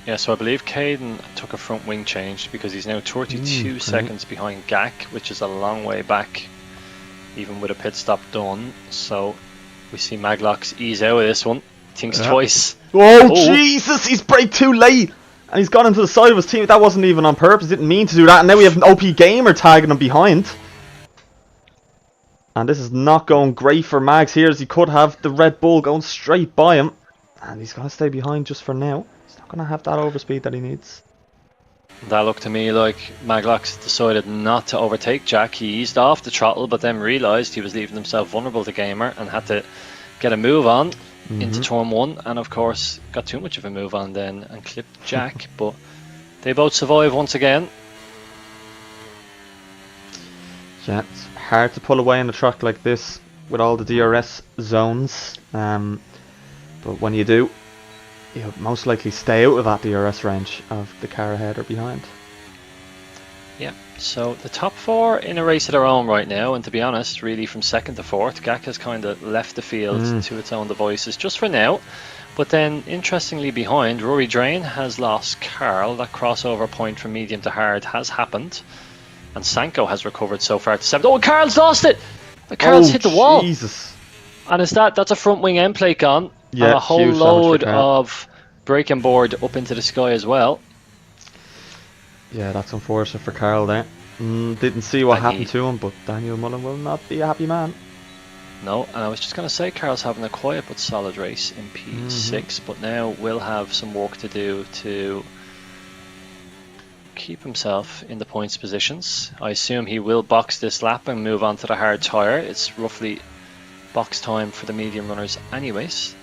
Yeah, so I believe Caden took a front wing change because he's now 32 seconds behind Gak, which is a long way back, even with a pit stop done. So we see Maglox ease out of this one. Thinks twice. Oh, Jesus! He's braked too late! And he's gone into the side of his team. That wasn't even on purpose. Didn't mean to do that. And now we have an OP Gamer tagging him behind. And this is not going great for Mags here, as he could have the Red Bull going straight by him. And he's going to stay behind just for now. He's not going to have that overspeed that he needs. That looked to me like Maglox decided not to overtake Jack. He eased off the throttle, but then realised he was leaving himself vulnerable to Gamer and had to get a move on into turn 1. And of course, got too much of a move on then and clipped Jack. But they both survive once again. Yeah, it's hard to pull away on a track like this with all the DRS zones. But when you do, you'll most likely stay out of that DRS range of the car ahead or behind. Yeah, so the top 4 in a race of their own right now, and to be honest, really from 2nd to 4th, Gak has kind of left the field to its own devices just for now. But then, interestingly behind, Rory Drain has lost Carl. That crossover point from medium to hard has happened. And Sanko has recovered so far to 7th. Oh, Carl's lost it! But Carl's hit the wall! Jesus! And is that's a front wing end plate gone. Yeah, and a whole huge damage for load Carl. of braking board up into the sky as well. Yeah, that's unfortunate for Carl there. Didn't see what And happened to him, but Daniel Mullen will not be a happy man. No, and I was just going to say Carl's having a quiet but solid race in P6, but now will have some work to do to keep himself in the points positions. I assume he will box this lap and move on to the hard tyre. It's roughly box time for the medium runners anyways.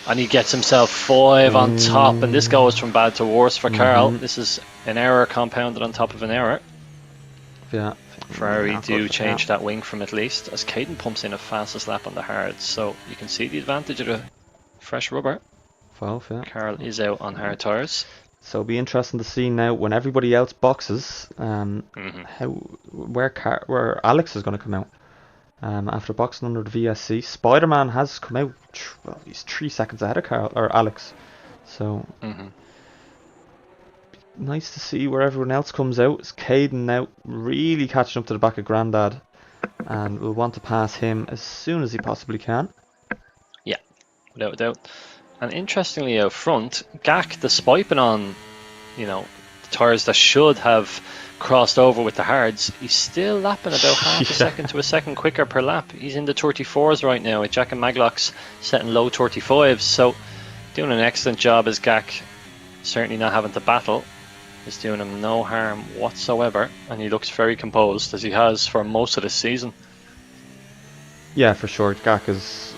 And he gets himself 5 on top, and this goes from bad to worse for Carl. This is an error compounded on top of an error. Yeah. Ferrari Not do good for change Carl. that wing from at least, as Caden pumps in a fastest lap on the hards. So you can see the advantage of the fresh rubber. 12, yeah. Carl is out on hard tyres. So it'll be interesting to see now when everybody else boxes, Mm-hmm. where Alex is going to come out. After boxing under the VSC, Spider-Man has come out. Well, he's 3 seconds ahead of Carl or Alex. So nice to see where everyone else comes out. It's Caden now really catching up to the back of Grandad, and we'll want to pass him as soon as he possibly can. Yeah, without a doubt. And interestingly out front, Gak, despite being on, the tyres that should have crossed over with the hards, he's still lapping about half a second to a second quicker per lap. He's in the 34s right now, with Jack and Maglocks setting low 35s. So doing an excellent job as Gak, certainly not having to battle. Is doing him no harm whatsoever, and he looks very composed as he has for most of the season. Yeah, for sure. Gak has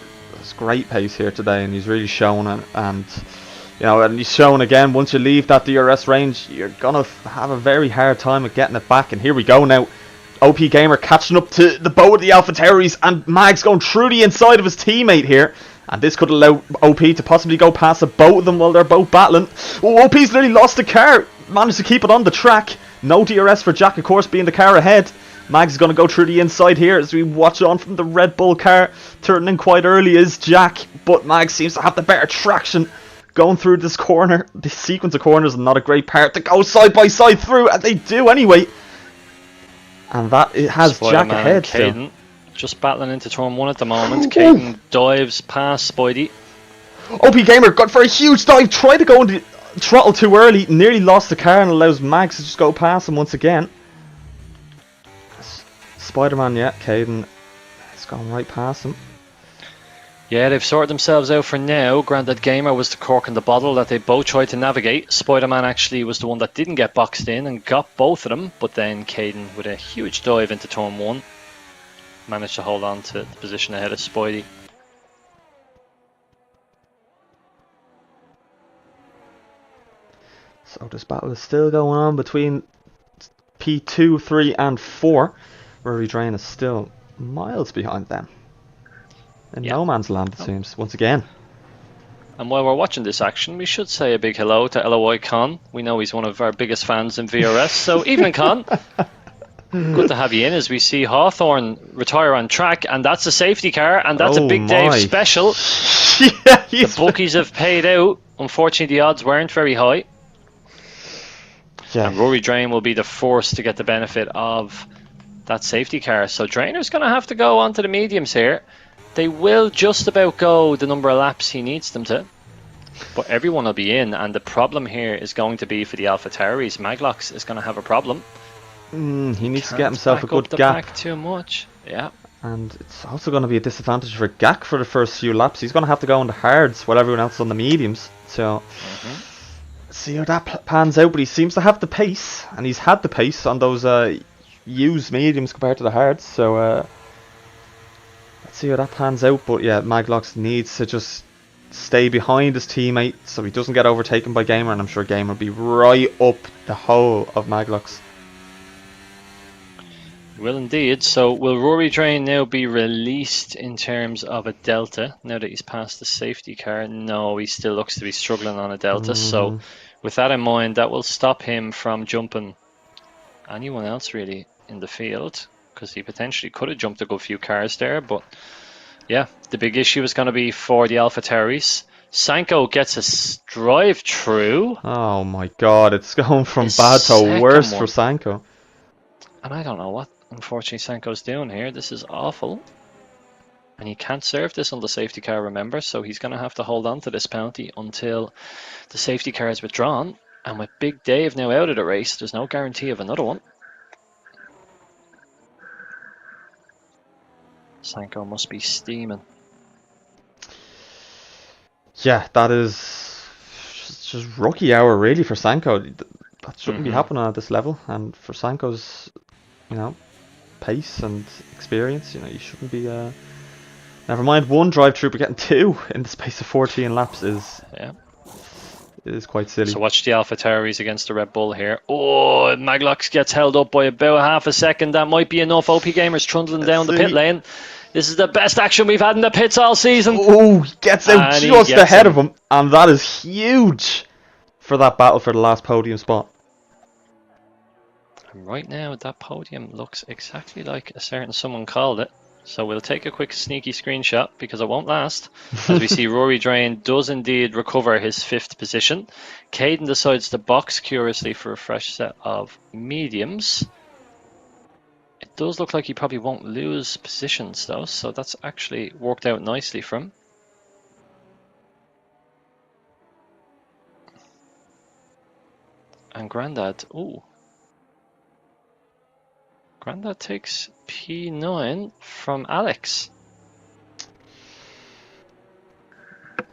great pace here today, and he's really shown it. And and he's shown again. Once you leave that DRS range, you're gonna have a very hard time of getting it back. And here we go now. OP Gamer catching up to the bow of the Alpha Tauris, and Mag's going through the inside of his teammate here. And this could allow OP to possibly go past the both of them while they're both battling. Oh, OP's nearly lost the car. Managed to keep it on the track. No DRS for Jack, of course, being the car ahead. Mags is going to go through the inside here as we watch on from the Red Bull car. Turning in quite early is Jack, but Mags seems to have the better traction going through this corner. This sequence of corners is not a great part to go side by side through, and they do anyway. And that it has Jack ahead still. Just battling into turn 1 at the moment. Caden dives past Spidey. OP Gamer got for a huge dive, tried to go into throttle too early, nearly lost the car, and allows Mags to just go past him once again. Spider-Man, yeah, Caden has gone right past him. Yeah, they've sorted themselves out for now. Grandad Gamer was the cork in the bottle that they both tried to navigate. Spider-Man actually was the one that didn't get boxed in and got both of them, but then Caden, with a huge dive into turn 1, managed to hold on to the position ahead of Spidey. So this battle is still going on between P2, 3 and 4. Rory Drain is still miles behind them. In no man's land, it seems, once again. And while we're watching this action, we should say a big hello to LOI Con. We know he's one of our biggest fans in VRS. So evening, Con. Good to have you in as we see Hawthorne retire on track, and that's a safety car, and that's a Big Dave special. Yeah, the bookies have paid out. Unfortunately, the odds weren't very high. Yeah. And Rory Drain will be the first to get the benefit of that safety car. So Drainer's going to have to go onto the mediums here. They will just about go the number of laps he needs them to. But everyone will be in, and the problem here is going to be for the Alpha Tauris. Maglocks is going to have a problem. He needs to get himself a good gap. Back too much. Yeah. And it's also going to be a disadvantage for Gak for the first few laps. He's going to have to go on the hards while everyone else is on the mediums. So see how that pans out. But he seems to have the pace, and he's had the pace on those used mediums compared to the hards. So let's see how that pans out. But yeah, Maglocks needs to just stay behind his teammate so he doesn't get overtaken by Gamer, and I'm sure Gamer will be right up the hole of Maglocks. Will indeed. So will Rory Drain now be released in terms of a delta now that he's passed the safety car? No, he still looks to be struggling on a delta. So with that in mind, that will stop him from jumping anyone else really in the field, because he potentially could have jumped a good few cars there. But yeah, the big issue is going to be for the Alpha Tauris. Sanko gets a drive through. Oh my god, it's going from bad to worse for Sanko. And I don't know what unfortunately Sanko's doing here. This is awful. And he can't serve this on the safety car, remember, so he's going to have to hold on to this penalty until the safety car is withdrawn. And with Big Dave now out of the race, there's no guarantee of another one. Sanko must be steaming. Yeah, that is just rookie hour really for Sanko. That shouldn't be happening at this level, and for Sanko's, pace and experience, you shouldn't be. Never mind one drive through, but getting two in the space of 14 laps is quite silly. So watch the Alpha Tauris against the Red Bull here. Oh, Maglocks gets held up by about half a second. That might be enough. OP Gamers trundling down the pit lane. This is the best action we've had in the pits all season. Oh, he gets out And he just gets ahead him. of him, and that is huge for that battle for the last podium spot. And right now, that podium looks exactly like a certain someone called it. So we'll take a quick sneaky screenshot because it won't last. As we see, Rory Drain does indeed recover his 5th position. Caden decides to box curiously for a fresh set of mediums. It does look like he probably won't lose positions though, so that's actually worked out nicely for him. And Grandad, ooh. Grandad takes P9 from Alex.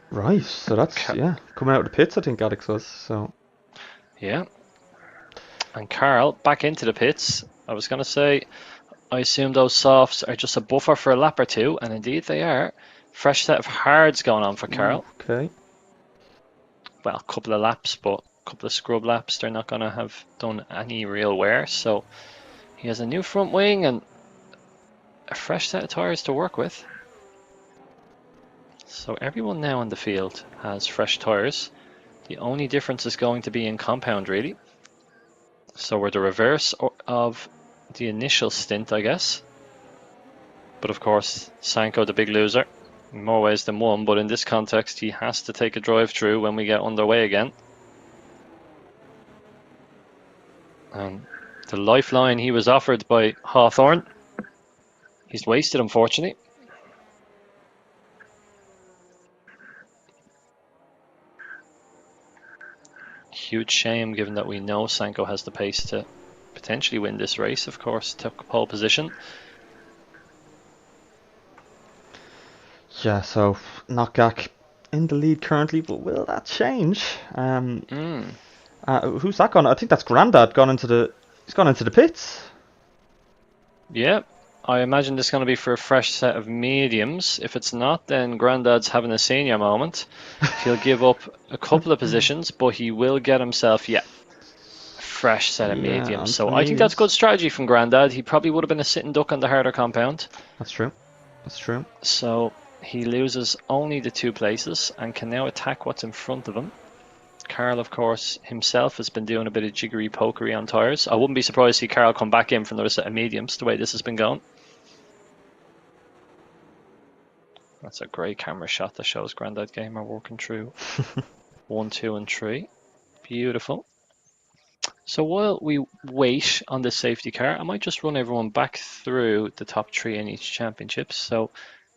Right, so that's, coming out of the pits, I think Alex was, so. Yeah. And Carl, back into the pits. I was going to say, I assume those softs are just a buffer for a lap or two, and indeed they are. Fresh set of hards going on for Carl. Okay. Well, a couple of laps, but a couple of scrub laps. They're not going to have done any real wear, so he has a new front wing and a fresh set of tyres to work with. So everyone now in the field has fresh tyres. The only difference is going to be in compound, really. So we're the reverse of the initial stint, I guess. But of course, Sanko the big loser, in more ways than one, but in this context he has to take a drive through when we get underway again. And the lifeline he was offered by Hawthorne, he's wasted, unfortunately. Huge shame, given that we know Sanko has the pace to potentially win this race. Of course, took pole position. Yeah, so Knockback in the lead currently, but will that change? Who's that gone? I think that's Grandad he's gone into the pits. Yeah, I imagine this is going to be for a fresh set of mediums. If it's not, then Grandad's having a senior moment. He'll give up a couple of positions, but he will get himself, a fresh set of mediums. So I think that's good strategy from Grandad. He probably would have been a sitting duck on the harder compound. That's true. That's true. So he loses only the 2 places and can now attack what's in front of him. Carl, of course, himself has been doing a bit of jiggery pokery on tyres. I wouldn't be surprised to see Carl come back in for another set of mediums the way this has been going. That's a great camera shot that shows Grandad Gamer working through 1, 2 and 3. Beautiful. So while we wait on this safety car, I might just run everyone back through the top 3 in each championship. So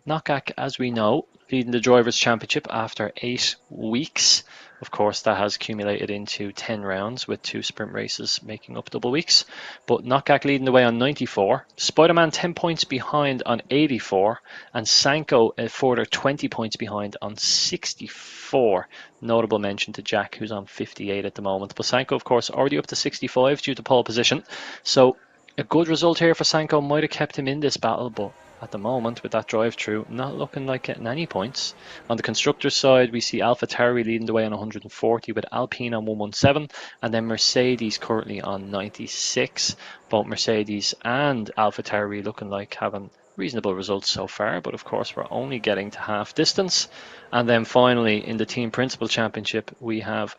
Knockback, as we know, leading the Drivers' Championship after 8 weeks. Of course, that has accumulated into 10 rounds with 2 sprint races making up double weeks. But Knockback leading the way on 94. Spider-Man 10 points behind on 84. And Sanko a further 20 points behind on 64. Notable mention to Jack, who's on 58 at the moment. But Sanko, of course, already up to 65 due to pole position. So a good result here for Sanko might have kept him in this battle, but at the moment, with that drive-through, not looking like getting any points. On the constructors' side, we see AlphaTauri leading the way on 140 with Alpine on 117, and then Mercedes currently on 96. Both Mercedes and AlphaTauri looking like having reasonable results so far, but of course we're only getting to half distance. And then finally, in the Team Principal Championship, we have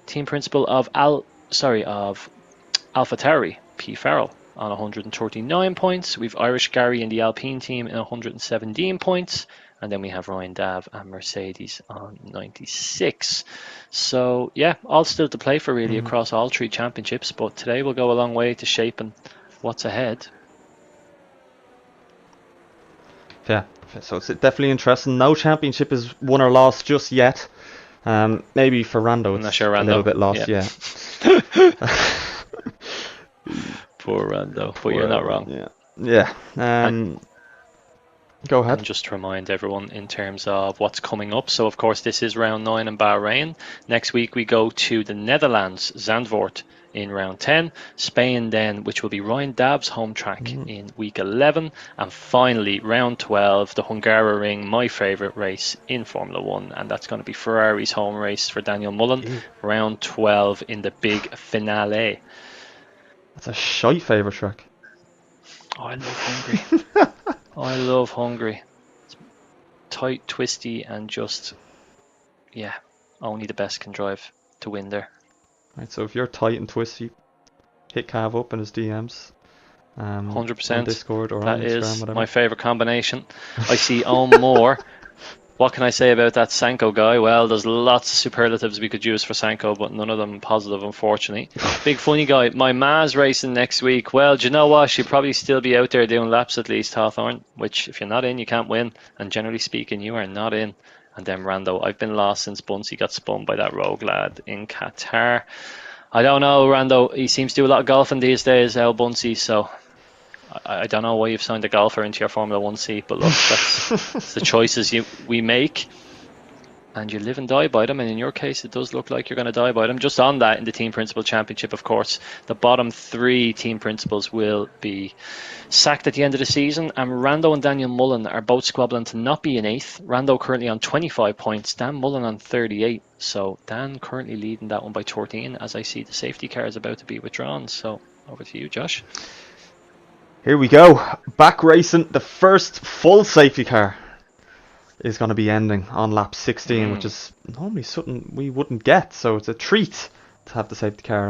Team Principal of AlphaTauri, P. Farrell, on 139 points. We've Irish Gary in the Alpine team in 117 points. And then we have Ryan Dav and Mercedes on 96. So, yeah, all still to play for really across all 3 championships. But today will go a long way to shaping what's ahead. Yeah, so it's definitely interesting. No championship is won or lost just yet. Maybe for Rando, it's a little bit lost, yeah. Poor Rando, but you're not wrong. Yeah. Go ahead. And just to remind everyone in terms of what's coming up. So, of course, this is round 9 in Bahrain. Next week we go to the Netherlands, Zandvoort, in round 10. Spain then, which will be Ryan Dav's home track in week 11. And finally, round 12, the Hungaroring, my favourite race in Formula 1. And that's going to be Ferrari's home race for Daniel Mullen. Round 12 in the big finale. That's a shy favourite track. Oh, I love Hungary. I love Hungary. It's tight, twisty, and just, yeah, only the best can drive to win there. Right, so if you're tight and twisty, hit Cav up in his DMs. On 100%. Discord or That on Instagram, is whatever. my favourite combination. I see Owen Moore. What can I say about that Sanko guy? Well, there's lots of superlatives we could use for Sanko, but none of them positive, unfortunately. Big funny guy. My ma's racing next week. Well, do you know what? She'll probably still be out there doing laps at least, Hawthorne, which if you're not in, you can't win. And generally speaking, you are not in. And then Rando, I've been lost since Bunsey got spun by that rogue lad in Qatar. I don't know, Rando. He seems to do a lot of golfing these days, El Bunsey, so I don't know why you've signed a golfer into your Formula 1 seat, but look, that's the choices we make, and you live and die by them, and in your case, it does look like you're going to die by them. Just on that, in the Team Principal Championship, of course, the bottom 3 team principals will be sacked at the end of the season, and Rando and Daniel Mullen are both squabbling to not be in 8th. Rando currently on 25 points, Dan Mullen on 38, so Dan currently leading that one by 13, as I see the safety car is about to be withdrawn. So over to you, Josh. Here we go. Back racing. The first full safety car is going to be ending on lap 16, which is normally something we wouldn't get. So it's a treat to have the safety car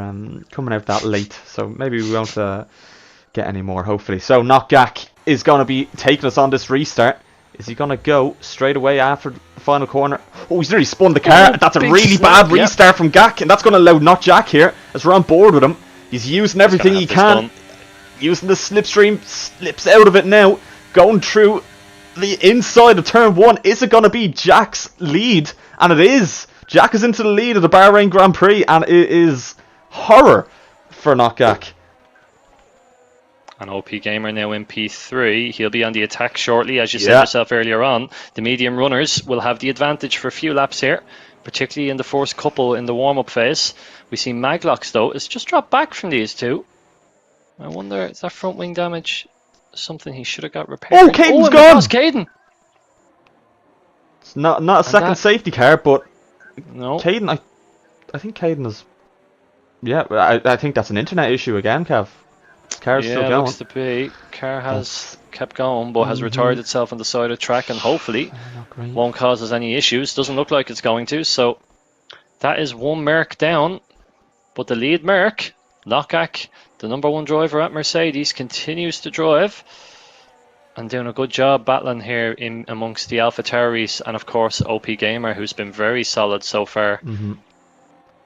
coming out that late. So maybe we won't get any more, hopefully. So Knockgak is going to be taking us on this restart. Is he going to go straight away after the final corner? Oh, he's nearly spun the car. That's a really bad restart from Gak, and that's going to allow Knockjack here, as we're on board with him. He's using everything he can. Using the slipstream, slips out of it now, going through the inside of turn 1. Is it going to be Jack's lead? And it is. Jack is into the lead of the Bahrain Grand Prix, and it is horror for Knockgak. An OP Gamer now in P3. He'll be on the attack shortly, as you said yourself earlier on. The medium runners will have the advantage for a few laps here, particularly in the first couple in the warm-up phase. We see Maglox, though, is just dropped back from these two. I wonder, is that front wing damage something he should have got repaired? Oh, Caden's gone! Caden! It's not a second safety car, but no. Caden, I think Caden is... Yeah, I think that's an internet issue again, Kev. Car's still going. Looks to be. Car has kept going, but has retired itself on the side of the track, and hopefully won't cause us any issues. Doesn't look like it's going to, so that is one Merc down. But the lead Merc, Knockgak, the number 1 driver at Mercedes, continues to drive and doing a good job battling here in amongst the AlphaTauris, and of course OP Gamer, who's been very solid so far.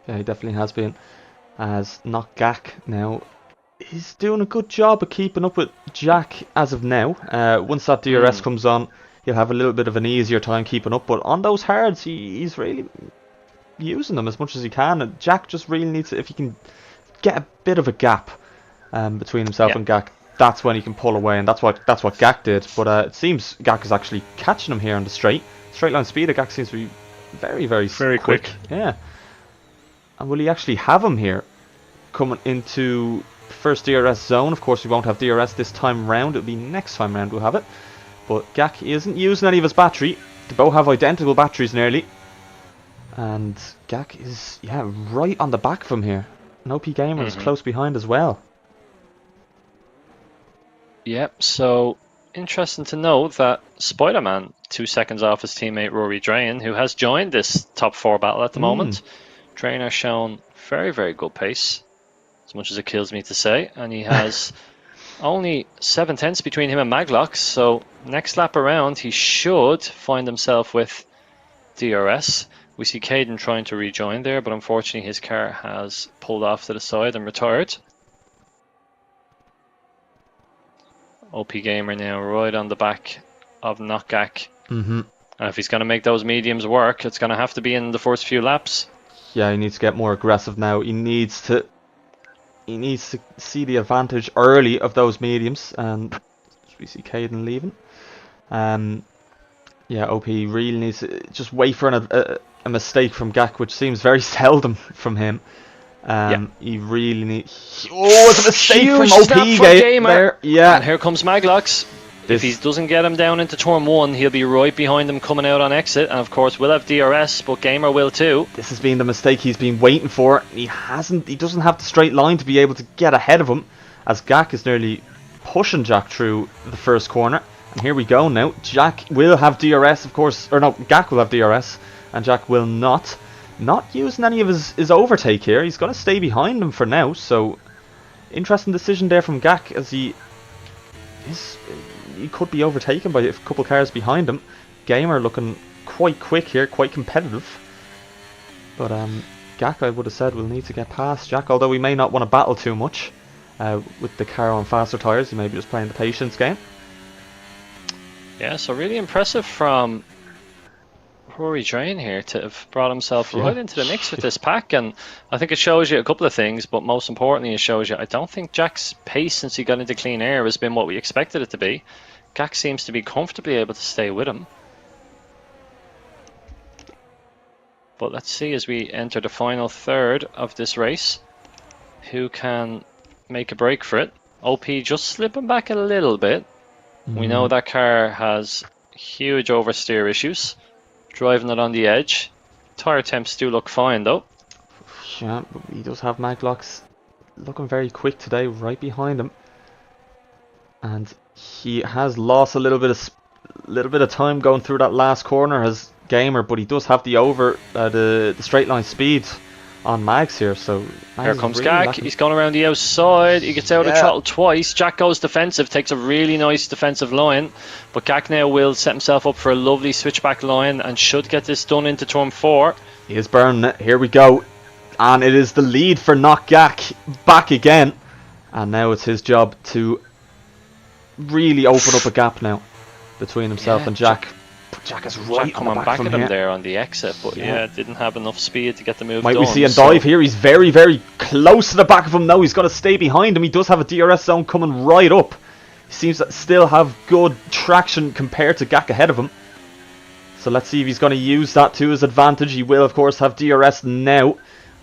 Yeah, he definitely has been. As Knockgak now is doing a good job of keeping up with Jack as of now. Once that DRS comes on, he'll have a little bit of an easier time keeping up, but on those hards he's really using them as much as he can, and Jack just really needs to, if he can get a bit of a gap between himself and Gak, that's when he can pull away, and that's what Gak did. But it seems Gak is actually catching him here on the straight line speed. Gak seems to be very quick. Yeah. And will he actually have him here coming into the first DRS zone? Of course we won't have DRS this time round, it'll be next time round we'll have it. But Gak isn't using any of his battery. They both have identical batteries nearly. And Gak is right on the back from here. And OP Gamer is close behind as well. Yep, so interesting to note that Spider-Man 2 seconds off his teammate Rory Drain, who has joined this top 4 battle at the moment. Drain has shown very good pace, as much as it kills me to say, and he has only 7 tenths between him and Maglox, so next lap around he should find himself with DRS. We see Caden trying to rejoin there, but unfortunately his car has pulled off to the side and retired. OP Gamer now right on the back of Knockgak. And if he's going to make those mediums work, it's going to have to be in the first few laps. Yeah, he needs to get more aggressive now. He needs to see the advantage early of those mediums, and we see Caden leaving. Yeah, OP really needs to just wait for a mistake from Gak, which seems very seldom from him. He really needs... Oh, it's a mistake from OP Gamer. Yeah. And here comes Maglox. If he doesn't get him down into turn 1, he'll be right behind him coming out on exit. And of course, we'll have DRS, but Gamer will too. This has been the mistake he's been waiting for. He doesn't have the straight line to be able to get ahead of him, as Gak is nearly pushing Jack through the first corner. Here we go now. Jack will have DRS, of course, or no, Gak will have DRS, and Jack will not. Not using any of his overtake here. He's going to stay behind him for now, so interesting decision there from Gak, as he could be overtaken by a couple cars behind him. Gamer looking quite quick here, quite competitive. But Gak, I would have said, will need to get past Jack, although we may not want to battle too much with the car on faster tyres. He may be just playing the patience game. Yeah, so really impressive from Rory Drain here to have brought himself right into the mix with this pack, and I think it shows you a couple of things, but most importantly it shows you I don't think Jack's pace since he got into clean air has been what we expected it to be. Gak seems to be comfortably able to stay with him. But let's see as we enter the final third of this race who can make a break for it. OP just slipping back a little bit. We know that car has huge oversteer issues. Driving it on the edge. Tyre temps do look fine though. Yeah, but he does have Maglocks looking very quick today, right behind him. And he has lost a little bit of time going through that last corner as Gamer, but he does have the straight line speed on Mags here, so here comes Gak. He's gone around the outside. He gets out of throttle twice. Jack goes defensive, takes a really nice defensive line, but Gak now will set himself up for a lovely switchback line and should get this done into turn 4. He is burning it. Here we go, and it is the lead for Not Gak back again, and now it's his job to really open up a gap now between himself and Jack. Jack is right coming back at him there on the exit, but didn't have enough speed to get the move done. Might we see a dive here? He's very, very close to the back of him now. He's got to stay behind him. He does have a DRS zone coming right up. He seems to still have good traction compared to Gak ahead of him. So let's see if he's going to use that to his advantage. He will, of course, have DRS now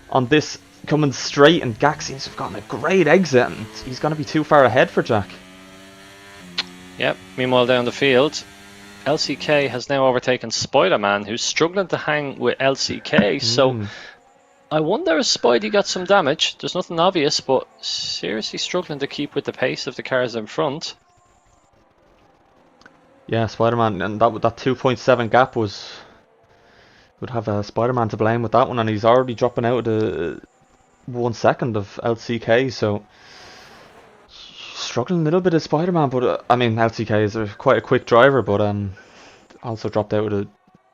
on this coming straight, and Gak seems to have gotten a great exit, and he's going to be too far ahead for Jack. Yep, meanwhile down the field, LCK has now overtaken Spider-Man, who's struggling to hang with LCK, so I wonder if Spidey got some damage. There's nothing obvious, but seriously struggling to keep with the pace of the cars in front. Yeah, Spider-Man, and that 2.7 gap would have Spider-Man to blame with that one, and he's already dropping out of 1 second of LCK, so struggling a little bit of Spider-Man, but I mean LCK is quite a quick driver, but also dropped out with a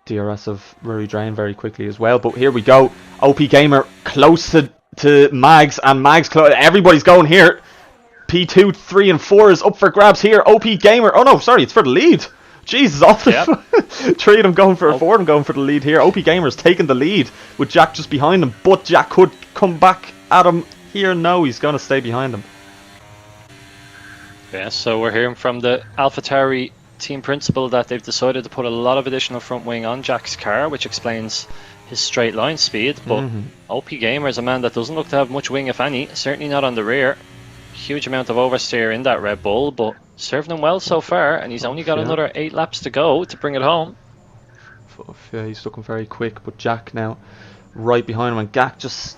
DRS of Rory Drain very quickly as well. But here we go, OP Gamer close to Mags, and Mags everybody's going here. P2, 3 and 4 is up for grabs here. OP Gamer, oh no, sorry, it's for the lead. Jesus, off the 3 of them going for 4 of them going for the lead here. OP Gamer's taking the lead with Jack just behind him, but Jack could come back at him here. No, he's going to stay behind him. Yeah, so we're hearing from the AlphaTauri team principal that they've decided to put a lot of additional front wing on Jack's car, which explains his straight line speed. But OP Gamer is a man that doesn't look to have much wing, if any, certainly not on the rear. Huge amount of oversteer in that Red Bull, but serving him well so far, and he's only got another 8 laps to go to bring it home. Yeah, he's looking very quick, but Jack now right behind him, and Gak just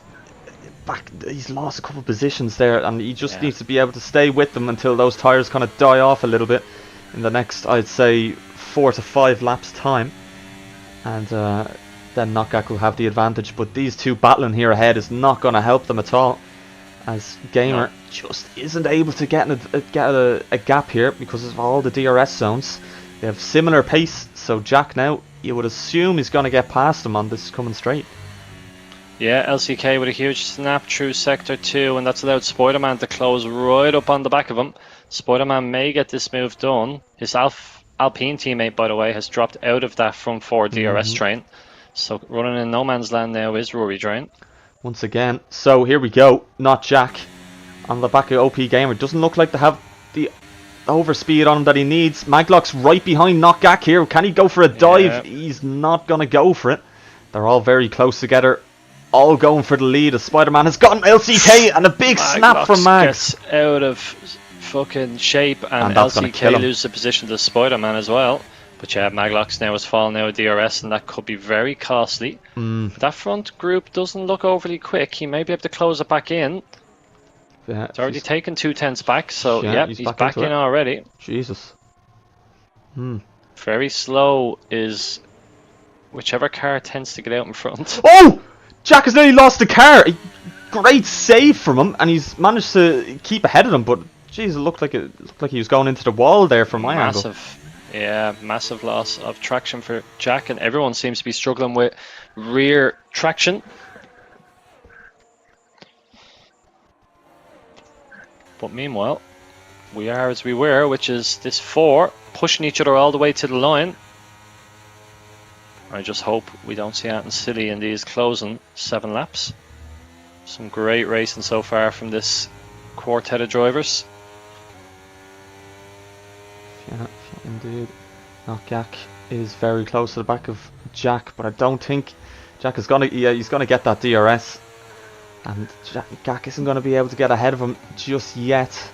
he's lost a couple of positions there, and he just needs to be able to stay with them until those tyres kind of die off a little bit in the next, I'd say, 4 to 5 laps time, and then Gak will have the advantage. But these two battling here ahead is not going to help them at all, as Gamer just isn't able to get a gap here because of all the DRS zones. They have similar pace, so Jack now, you would assume, he's going to get past him on this coming straight. Yeah, LCK with a huge snap through Sector 2, and that's allowed Spider-Man to close right up on the back of him. Spider-Man may get this move done. His Alpine teammate, by the way, has dropped out of that front 4 DRS train. So running in no man's land now is Rory Drain. Once again, so here we go. Not Jack on the back of OP Gamer. Doesn't look like to have the overspeed on him that he needs. Maglock's right behind Not Gak here. Can he go for a dive? Yeah. He's not going to go for it. They're all very close together. All going for the lead as Spider-Man has gotten LCK, and a big snap from Mags. Gets out of fucking shape, and LCK loses the position to Spider-Man as well. But yeah, Maglock's now has fallen out of DRS, and that could be very costly. That front group doesn't look overly quick. He may be able to close it back in. Yeah, it's already taken 2 tenths back, so yeah, he's back in already. Jesus. Very slow is whichever car tends to get out in front. Oh! Jack has nearly lost the car. Great save from him, and he's managed to keep ahead of them. But geez, it looked like he was going into the wall there from my angle. Massive loss of traction for Jack, and everyone seems to be struggling with rear traction. But meanwhile, we are as we were, which is this 4 pushing each other all the way to the line. I just hope we don't see anything silly in these closing 7 laps. Some great racing so far from this quartet of drivers. Yeah, indeed. Now Gak is very close to the back of Jack, but I don't think Jack is gonna. Yeah, he's gonna get that DRS, and Gak isn't gonna be able to get ahead of him just yet.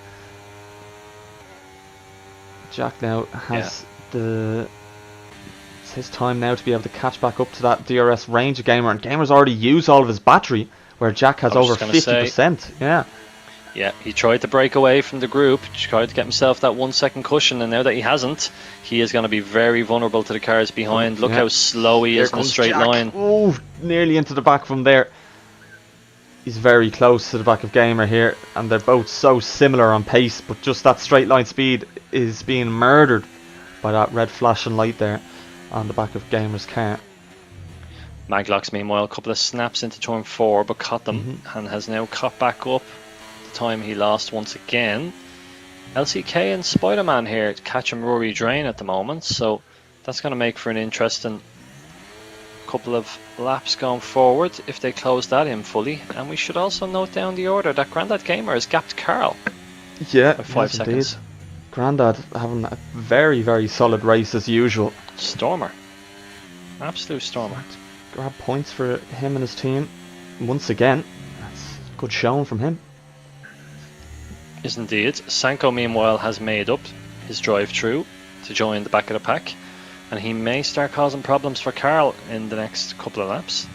Jack now has it's his time now to be able to catch back up to that DRS range of Gamer, and Gamer's already used all of his battery, where Jack has over 50%. Yeah, he tried to break away from the group, tried to get himself that 1 second cushion, and now that he hasn't, he is going to be very vulnerable to the cars behind. Look how slow he is in a straight line. Oh, nearly into the back from there. He's very close to the back of Gamer here, and they're both so similar on pace, but just that straight line speed is being murdered by that red flashing light there on the back of Gamer's car. Maglock's meanwhile a couple of snaps into turn 4, but caught them and has now caught back up the time he lost once again. LCK and Spider-Man here catching Rory Drain at the moment, so that's going to make for an interesting couple of laps going forward if they close that in fully. And we should also note down the order that Grandad Gamer has gapped Carl by 5 seconds. Indeed. Grandad having a very, very solid race as usual. Stormer. Absolute stormer. Grab points for him and his team once again. That's a good showing from him. Is indeed. Sanko meanwhile has made up his drive through to join the back of the pack, and he may start causing problems for Carl in the next couple of laps.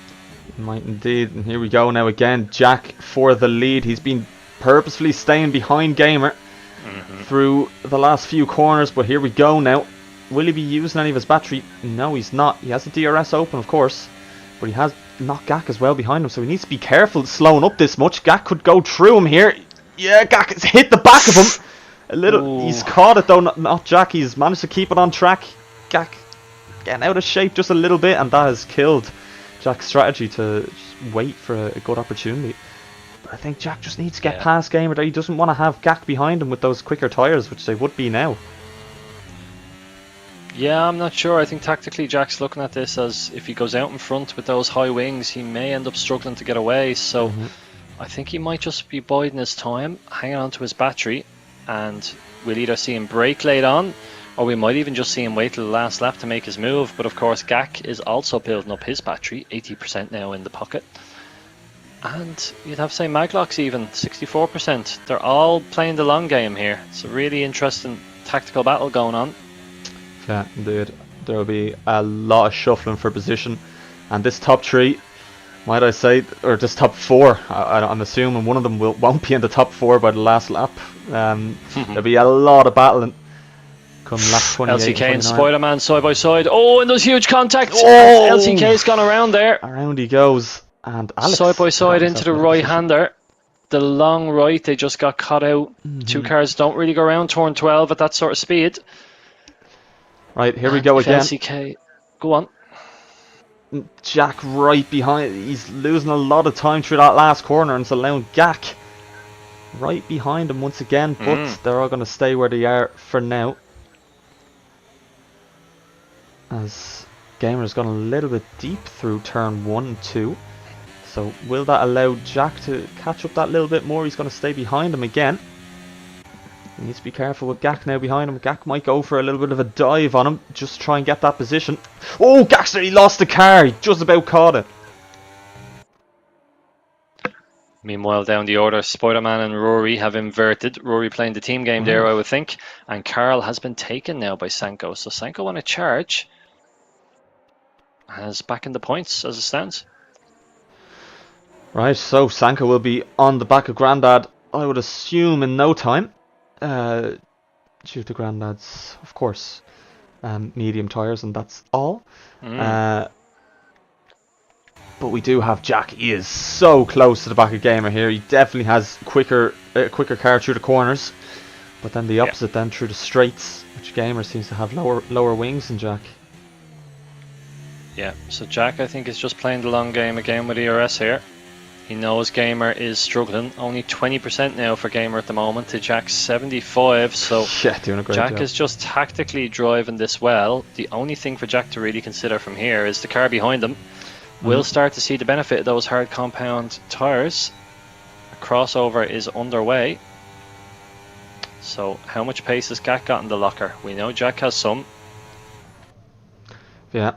He might indeed. And here we go now again. Jack for the lead. He's been purposefully staying behind Gamer through the last few corners, but here we go now. Will he be using any of his battery? No, he's not. He has the DRS open, of course, but he has knocked Gak as well behind him, so he needs to be careful slowing up this much. Gak could go through him here. Yeah, Gak has hit the back of him a little. Ooh. He's caught it though, not Jack. He's managed to keep it on track. Gak getting out of shape just a little bit, and that has killed Jack's strategy to just wait for a good opportunity. But I think Jack just needs to get past Gamer there. He doesn't want to have Gak behind him with those quicker tyres, which they would be now. Yeah, I'm not sure. I think tactically Jack's looking at this as if he goes out in front with those high wings, he may end up struggling to get away. So I think he might just be biding his time, hanging on to his battery, and we'll either see him brake late on, or we might even just see him wait till the last lap to make his move. But of course Gak is also building up his battery, 80% now in the pocket. And you'd have to say Maglock's even, 64%. They're all playing the long game here. It's a really interesting tactical battle going on. Yeah, indeed. There will be a lot of shuffling for position. And this top 3, might I say, or this top 4, I'm assuming one of them won't be in the top 4 by the last lap. There'll be a lot of battling come lap 28. LCK and Spider-Man side by side. Oh, and there's huge contact. Oh! LCK's gone around there. Around he goes. And Alex side by side into the right-hander. The long right, they just got caught out. 2 cars don't really go around turn 12 at that sort of speed. Right, here we go again. LCK, go on. Jack right behind. He's losing a lot of time through that last corner, and it's allowing Gak right behind him once again. But they're all going to stay where they are for now, as Gamer's gone a little bit deep through turn 1 and 2. So will that allow Jack to catch up that little bit more? He's going to stay behind him again. He needs to be careful with Gak now behind him. Gak might go for a little bit of a dive on him, just try and get that position. Oh, Gak's nearly lost the car. He just about caught it. Meanwhile, down the order, Spider-Man and Rory have inverted. Rory playing the team game there, I would think. And Carl has been taken now by Sanko. So Sanko on a charge has back in the points as it stands. Right, so Sanko will be on the back of Grandad, I would assume, in no time. Due to Grandad's, of course, and medium tyres, and that's all. But we do have Jack. He is so close to the back of Gamer here. He definitely has quicker car through the corners. But then the opposite then through the straights, which Gamer seems to have lower wings than Jack. Yeah, so Jack I think is just playing the long game again with VRS here. He knows Gamer is struggling. Only 20% now for Gamer at the moment to Jack's 75. So yeah, doing a great Jack job. is just tactically driving this well. The only thing for Jack to really consider from here is the car behind him. We'll start to see the benefit of those hard compound tyres. A crossover is underway. So how much pace has Jack got in the locker? We know Jack has some. Yeah.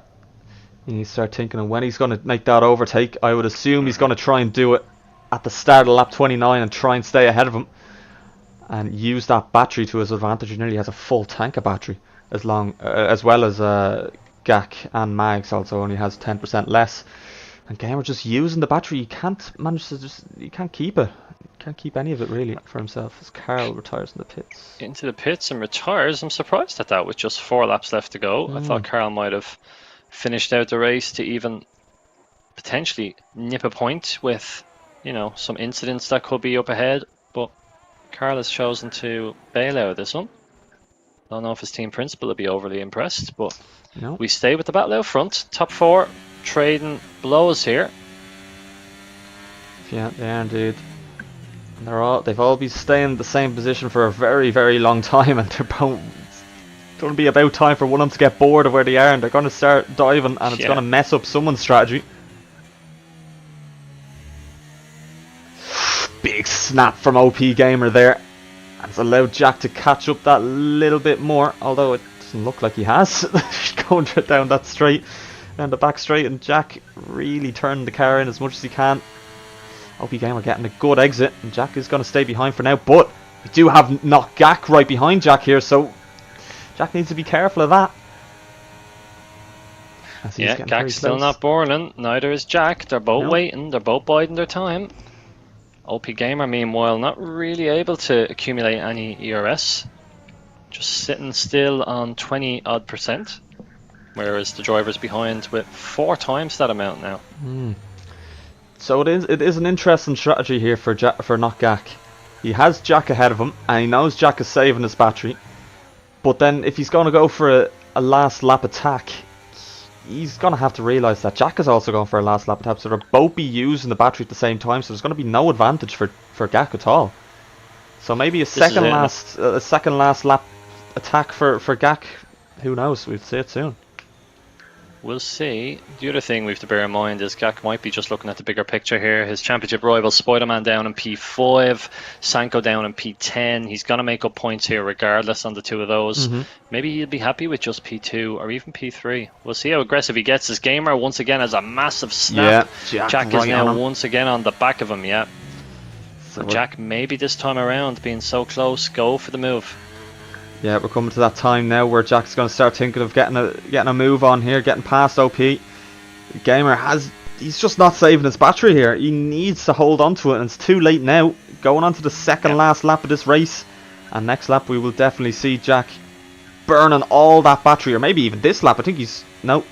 You start thinking of when he's going to make that overtake. I would assume he's going to try and do it at the start of lap 29 and try and stay ahead of him. And use that battery to his advantage. He nearly has a full tank of battery. As well as Gak and Mags also only has 10% less. And Gamer just using the battery. He can't manage to he can't keep it. He can't keep any of it really for himself. As Carl retires in the pits. Into the pits and retires. I'm surprised at that with just 4 laps left to go. I thought Carl might have finished out the race to even potentially nip a point with, you know, some incidents that could be up ahead. But Carl has chosen to bail out of this one. Don't know if his team principal will be overly impressed, but we stay with the battle out front. Top 4 trading blows here. Yeah, they are indeed. And they've all been staying in the same position for a very, very long time, and they're both. It's going to be about time for one of them to get bored of where they are, and they're going to start diving, and it's going to mess up someone's strategy. Big snap from OP Gamer there. And it's allowed Jack to catch up that little bit more, although it doesn't look like he has. Going down that straight, down the back straight, and Jack really turning the car in as much as he can. OP Gamer getting a good exit, and Jack is going to stay behind for now, but we do have Not Gak right behind Jack here, so Jack needs to be careful of that. Yeah, Gak's still not boring, neither is Jack. They're both waiting, they're both biding their time. OP Gamer, meanwhile, not really able to accumulate any ERS. Just sitting still on 20-odd%. Whereas the driver's behind with 4 times that amount now. So it is an interesting strategy here for Not Gak. He has Jack ahead of him, and he knows Jack is saving his battery. But then if he's going to go for a last lap attack, he's going to have to realise that Jack is also going for a last lap attack, so they'll both be using the battery at the same time, so there's going to be no advantage for Gak at all. So maybe a second last lap attack for Gak. Who knows? We'll see it soon. We'll see. The other thing we have to bear in mind is Gak might be just looking at the bigger picture here. His championship rival Spider-Man down in P5, Sanko down in P10. He's going to make up points here regardless on the 2 of those. Maybe he'll be happy with just P2 or even P3. We'll see how aggressive he gets. His Gamer once again has a massive snap. Yeah, Jack is now once again on the back of him, So Jack, maybe this time around, being so close, go for the move. Yeah, we're coming to that time now where Jack's going to start thinking of getting a move on here, getting past OP. Gamer he's just not saving his battery here. He needs to hold on to it, and it's too late now. Going on to the second last lap of this race, and next lap we will definitely see Jack burning all that battery, or maybe even this lap. I think he's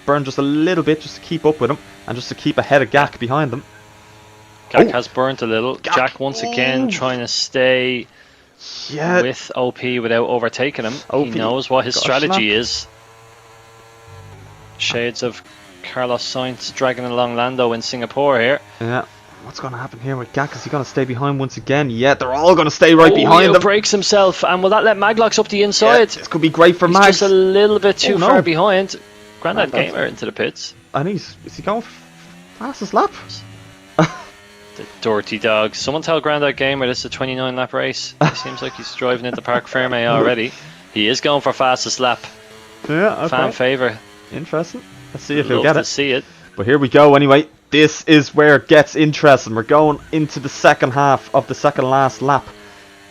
burned just a little bit just to keep up with him, and just to keep ahead of Gak behind them. Gak has burnt a little. Jack once again trying to stay with OP without overtaking him. He knows what his strategy is. Shades of Carlos Sainz dragging along Lando in Singapore here. Yeah. What's going to happen here with Gak? Is he going to stay behind once again? Yeah, they're all going to stay right behind him. Breaks himself, and will that let Maglocks up the inside? Yeah, this could be great for Mags. Just a little bit too far behind. Grandad Gamer into the pits. And is he going fastest lap? The dirty dog. Someone tell Grandad Gamer this is a 29 lap race. It seems like he's driving into Parc Ferme already. He is going for fastest lap. Yeah, okay. Fan favour. Interesting. Let's see if he'll get it. See it. But here we go anyway. This is where it gets interesting. We're going into the second half of the second last lap.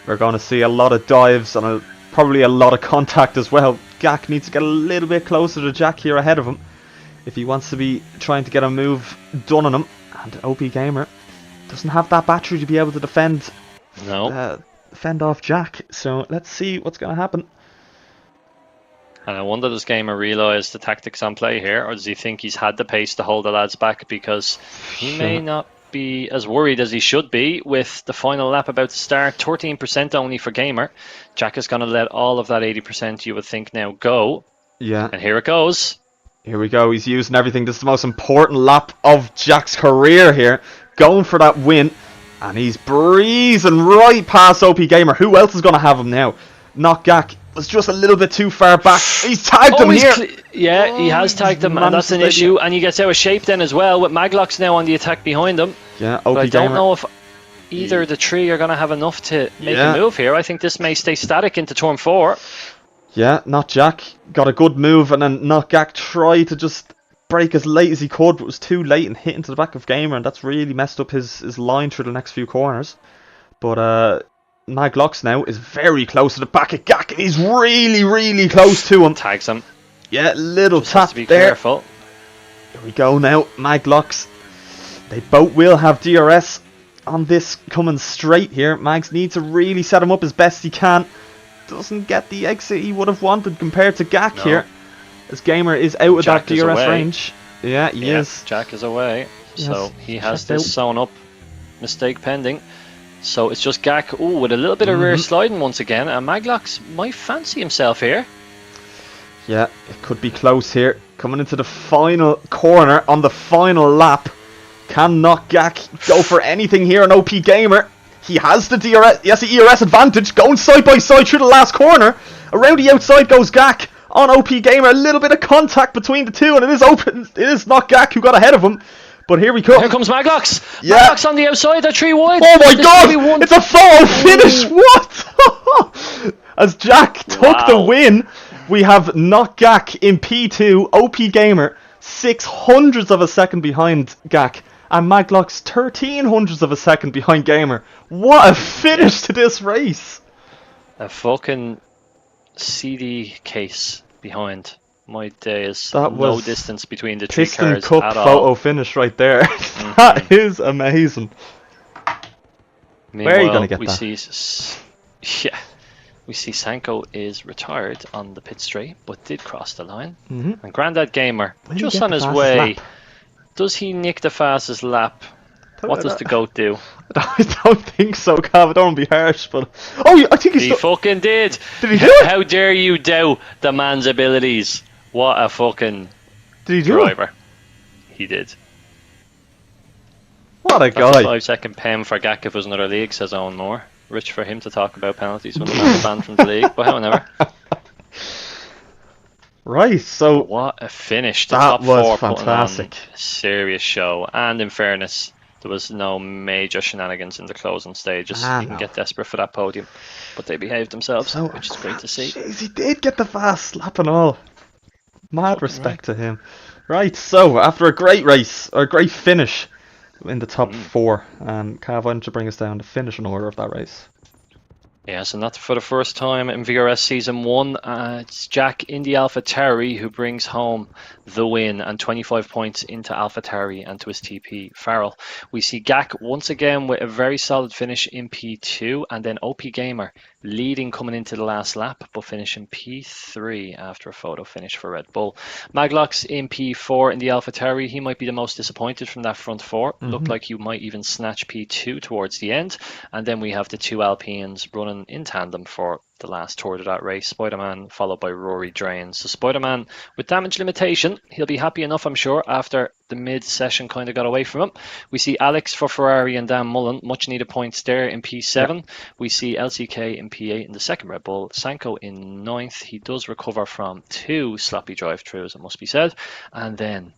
We're going to see a lot of dives and probably a lot of contact as well. Gak needs to get a little bit closer to Jack here ahead of him if he wants to be trying to get a move done on him. And OP Gamer doesn't have that battery to be able to defend off Jack. So let's see what's going to happen. And I wonder, does Gamer realise the tactics on play here, or does he think he's had the pace to hold the lads back? Because he may not be as worried as he should be with the final lap about to start. 13% only for Gamer. Jack is going to let all of that 80%, you would think, now go. Yeah. And here it goes. Here we go. He's using everything. This is the most important lap of Jack's career here. Going for that win. And he's breezing right past OP Gamer. Who else is going to have him now? Not Gak. Was just a little bit too far back. He's tagged him here. Yeah, he has tagged him, and that's an issue. And he gets out of shape then as well, with Maglox now on the attack behind him. Yeah, OP but I don't Gamer. know if either of the three are going to have enough to make a move here. I think this may stay static into turn 4. Yeah, Not Jack got a good move, and then Not Gak tried to just break as late as he could, but was too late and hit into the back of Gamer, and that's really messed up his line through the next few corners. But Maglox now is very close to the back of Gak, and he's really, really close to him. Tags him. Yeah, little Just has tap to be there. careful. Here we go now, Maglox. They both will have DRS on this coming straight here. Mags needs to really set him up as best he can. Doesn't get the exit he would have wanted compared to Gak here. As Gamer is out of that DRS range. Yeah, he is. Jack is away. Yes, So he has checked this out. sewn up. Mistake pending. So it's just Gak, with a little bit of rear sliding once again. And Maglox might fancy himself here. Yeah, it could be close here. Coming into the final corner on the final lap. Can not Gak go for anything here on OP Gamer? He has the DRS, yes, the ERS advantage, going side by side through the last corner. Around the outside goes Gak on OP Gamer. A little bit of contact between the two, and it is open. It is not Gak who got ahead of him. But here we come. Here comes Maglox. Yeah. Maglox on the outside. They're 3 wide. Oh my This god! could be one- It's a photo finish! What? As Jack took the win, we have Not Gak in P2, OP Gamer 600ths of a second behind Gak, and Maglox 1300ths of a second behind Gamer. What a finish to this race! A fucking CD case behind. My days. That No was distance between the 3 Piston cars Cup at photo all. finish right there. That is amazing. Where are you going to get we that? We see Sanko is retired on the pit straight, but did cross the line. Mhm. And Grandad Gamer, Will he just get on the his fastest way. lap? Does he nick the fastest lap? What does the GOAT do? I don't think so, Cav. I don't want to be harsh, but... Oh, I think He fucking did. Did he do it? How dare you doubt the man's abilities? What a fucking Did he do it? driver. He did. What a That's a guy. 5-second pen for Gak if it was another league, says Owen Moore. Rich for him to talk about penalties when the man's banned from the league, but however. Right, so... What a finish. The That top was 4 putting on fantastic. a serious show. And in fairness, there was no major shenanigans in the closing stages. You can no. get desperate for that podium. But they behaved themselves, So, which is great to see. Jeez, he did get the fast lap and all. Mad respect to him. Right, so after a great race, or a great finish in the top 4, Cav, why don't you bring us down the finishing order of that race? Yes, and not for the first time in VRS Season 1. It's Jack in the AlphaTauri who brings home the win and 25 points into AlphaTauri and to his TP Farrell. We see Gak once again with a very solid finish in P2, and then OP Gamer leading coming into the last lap, but finishing P3 after a photo finish for Red Bull. Maglox in P4 in the AlphaTauri. He might be the most disappointed from that front 4. Looked like he might even snatch P2 towards the end. And then we have the 2 Alpines running in tandem for the last third of that race. Spider-Man followed by Rory Drain. So Spider-Man with damage limitation, he'll be happy enough, I'm sure, after the mid-session kind of got away from him. We see Alex for Ferrari and Dan Mullen, much needed points there in P7. Yeah. We see LCK in P8 in the second Red Bull. Sanko in 9th. He does recover from 2 sloppy drive-throughs, it must be said. And then,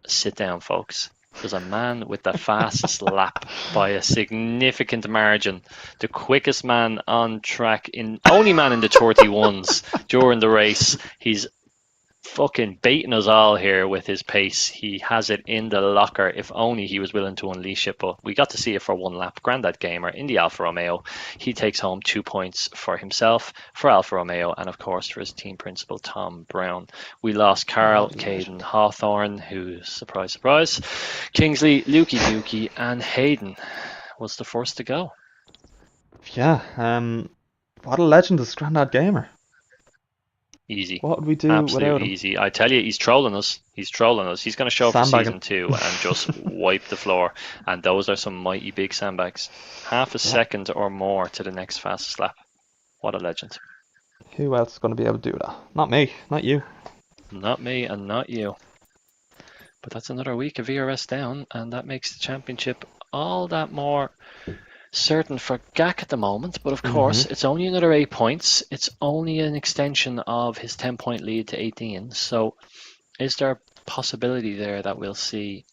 sit down, folks. There's a man with the fastest lap by a significant margin. The quickest man on track, only man in the 31s during the race. He's fucking baiting us all here with his pace. He has it in the locker. If only he was willing to unleash it, but we got to see it for 1 lap. Grandad Gamer in the Alfa Romeo. He takes home 2 points for himself, for Alfa Romeo, and of course for his team principal, Tom Brown. We lost Carl, Caden Hawthorne, who, surprise, surprise, Kingsley, Lukey Dukey, and Hayden was the first to go. Yeah, what a legend is Grandad Gamer. Easy. What would we do Absolute without him? easy. I tell you, he's trolling us. He's trolling us. He's going to show up for Sandbagging. season 2 and just wipe the floor. And those are some mighty big sandbags. Half a second or more to the next fastest lap. What a legend. Who else is going to be able to do that? Not me, not you. Not me and not you. But that's another week of VRS down, and that makes the championship all that more certain for GAC at the moment. But of course, it's only another 8 points. It's only an extension of his 10-point lead to 18. So is there a possibility there that we'll see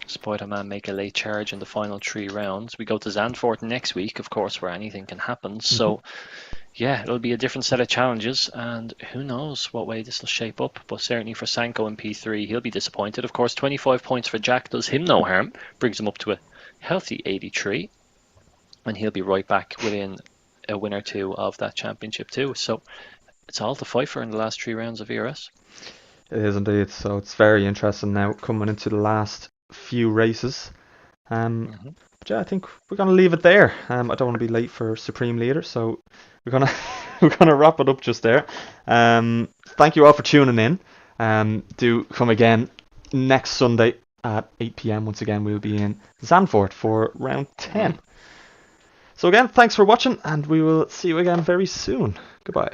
Spider-Man make a late charge in the final 3 rounds? We go to Zandvoort next week, of course, where anything can happen. So yeah, it'll be a different set of challenges, and who knows what way this will shape up. But certainly for Sanko in P3, he'll be disappointed. Of course, 25 points for Jack does him no harm, brings him up to a healthy 83, and he'll be right back within a win or two of that championship too. So it's all to fight for in the last 3 rounds of VRS. It is indeed. So it's very interesting now coming into the last few races. But yeah, I think we're gonna leave it there. I don't want to be late for Supreme Leader, so we're gonna wrap it up just there. Thank you all for tuning in. Do come again next Sunday at 8 p.m. Once again, we'll be in Zandvoort for round 10. So again, thanks for watching, and we will see you again very soon. Goodbye.